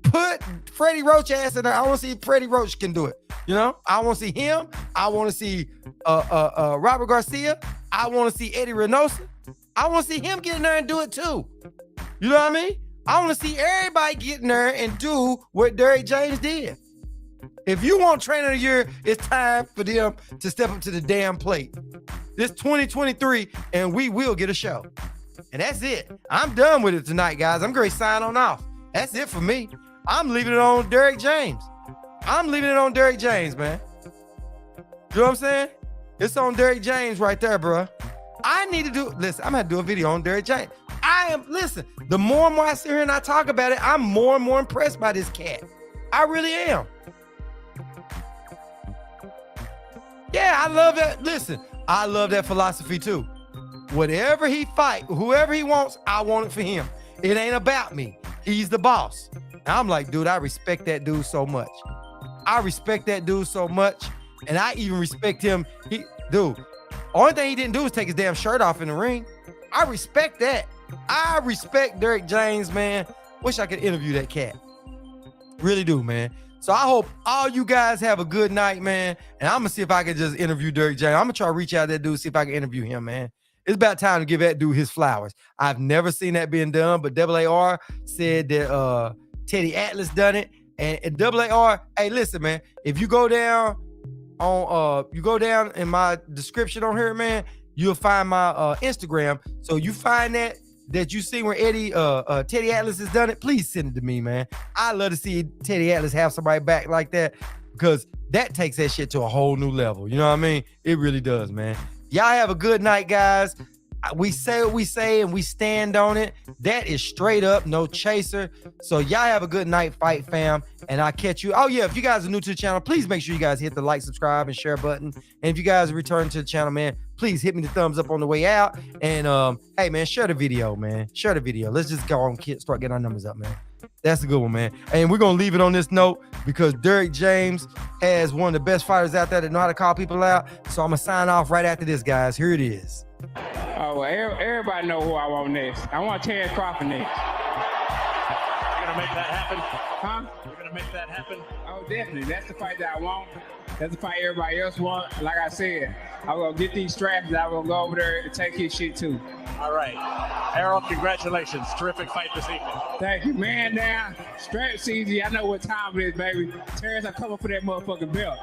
Put Freddie Roach ass in there. I want to see if Freddie Roach can do it. You know, I want to see him. I want to see Robert Garcia. I want to see Eddie Reynoso. I want to see him get in there and do it too. You know what I mean? I want to see everybody get in there and do what Derrick James did. If you want trainer of the year, it's time for them to step up to the damn plate. This 2023, and we will get a show. And that's it. I'm done with it tonight, guys. I'm going to sign on off. That's it for me. I'm leaving it on Derrick James. I'm leaving it on Derrick James, man. You know what I'm saying? It's on Derrick James right there, bro. I need to do, listen, I'm gonna have to do a video on Derrick James. Listen, the more and more I sit here and I talk about it, I'm more and more impressed by this cat. I really am. Yeah, I love that. Listen, I love that philosophy too. Whatever he fight, whoever he wants, I want it for him. It ain't about me. He's the boss. And I'm like, dude, I respect that dude so much. I respect that dude so much. And I even respect him. Dude, only thing he didn't do was take his damn shirt off in the ring. I respect that. I respect Derrick James, man. Wish I could interview that cat. Really do, man. So I hope all you guys have a good night, man. And I'm going to see if I can just interview Derrick James. I'm going to try to reach out to that dude, see if I can interview him, man. It's about time to give that dude his flowers. I've never seen that being done, but AAR said that Teddy Atlas done it. And AAR, hey, listen, man, if you go down in my description on here, man, you'll find my Instagram. So you find that you see where Teddy Atlas has done it, please send it to me, man. I love to see Teddy Atlas have somebody back like that, because that takes that shit to a whole new level. You know what I mean? It really does, man. Y'all have a good night, guys. We say what we say and we stand on it. That is straight up, no chaser. So y'all have a good night, Fight Fam. And I'll catch you. Oh, yeah, if you guys are new to the channel, please make sure you guys hit the like, subscribe, and share button. And if you guys return to the channel, man, please hit me the thumbs up on the way out. And hey, man, share the video, man. Share the video. Let's just go on and start getting our numbers up, man. That's a good one, man. And we're going to leave it on this note because Derrick James has one of the best fighters out there that know how to call people out. So I'm going to sign off right after this, guys. Here it is. Oh, well, everybody know who I want next. I want Terrence Crawford next. You're going to make that happen? Huh? You're going to make that happen? Oh, definitely. That's the fight that I want. That's the fight everybody else wants. Like I said, I'm going to get these straps and I'm going to go over there and take his shit too. All right. Errol, congratulations. Terrific fight this evening. Thank you, man. Now, strap season. I know what time it is, baby. Terrence, I'm coming for that motherfucking belt.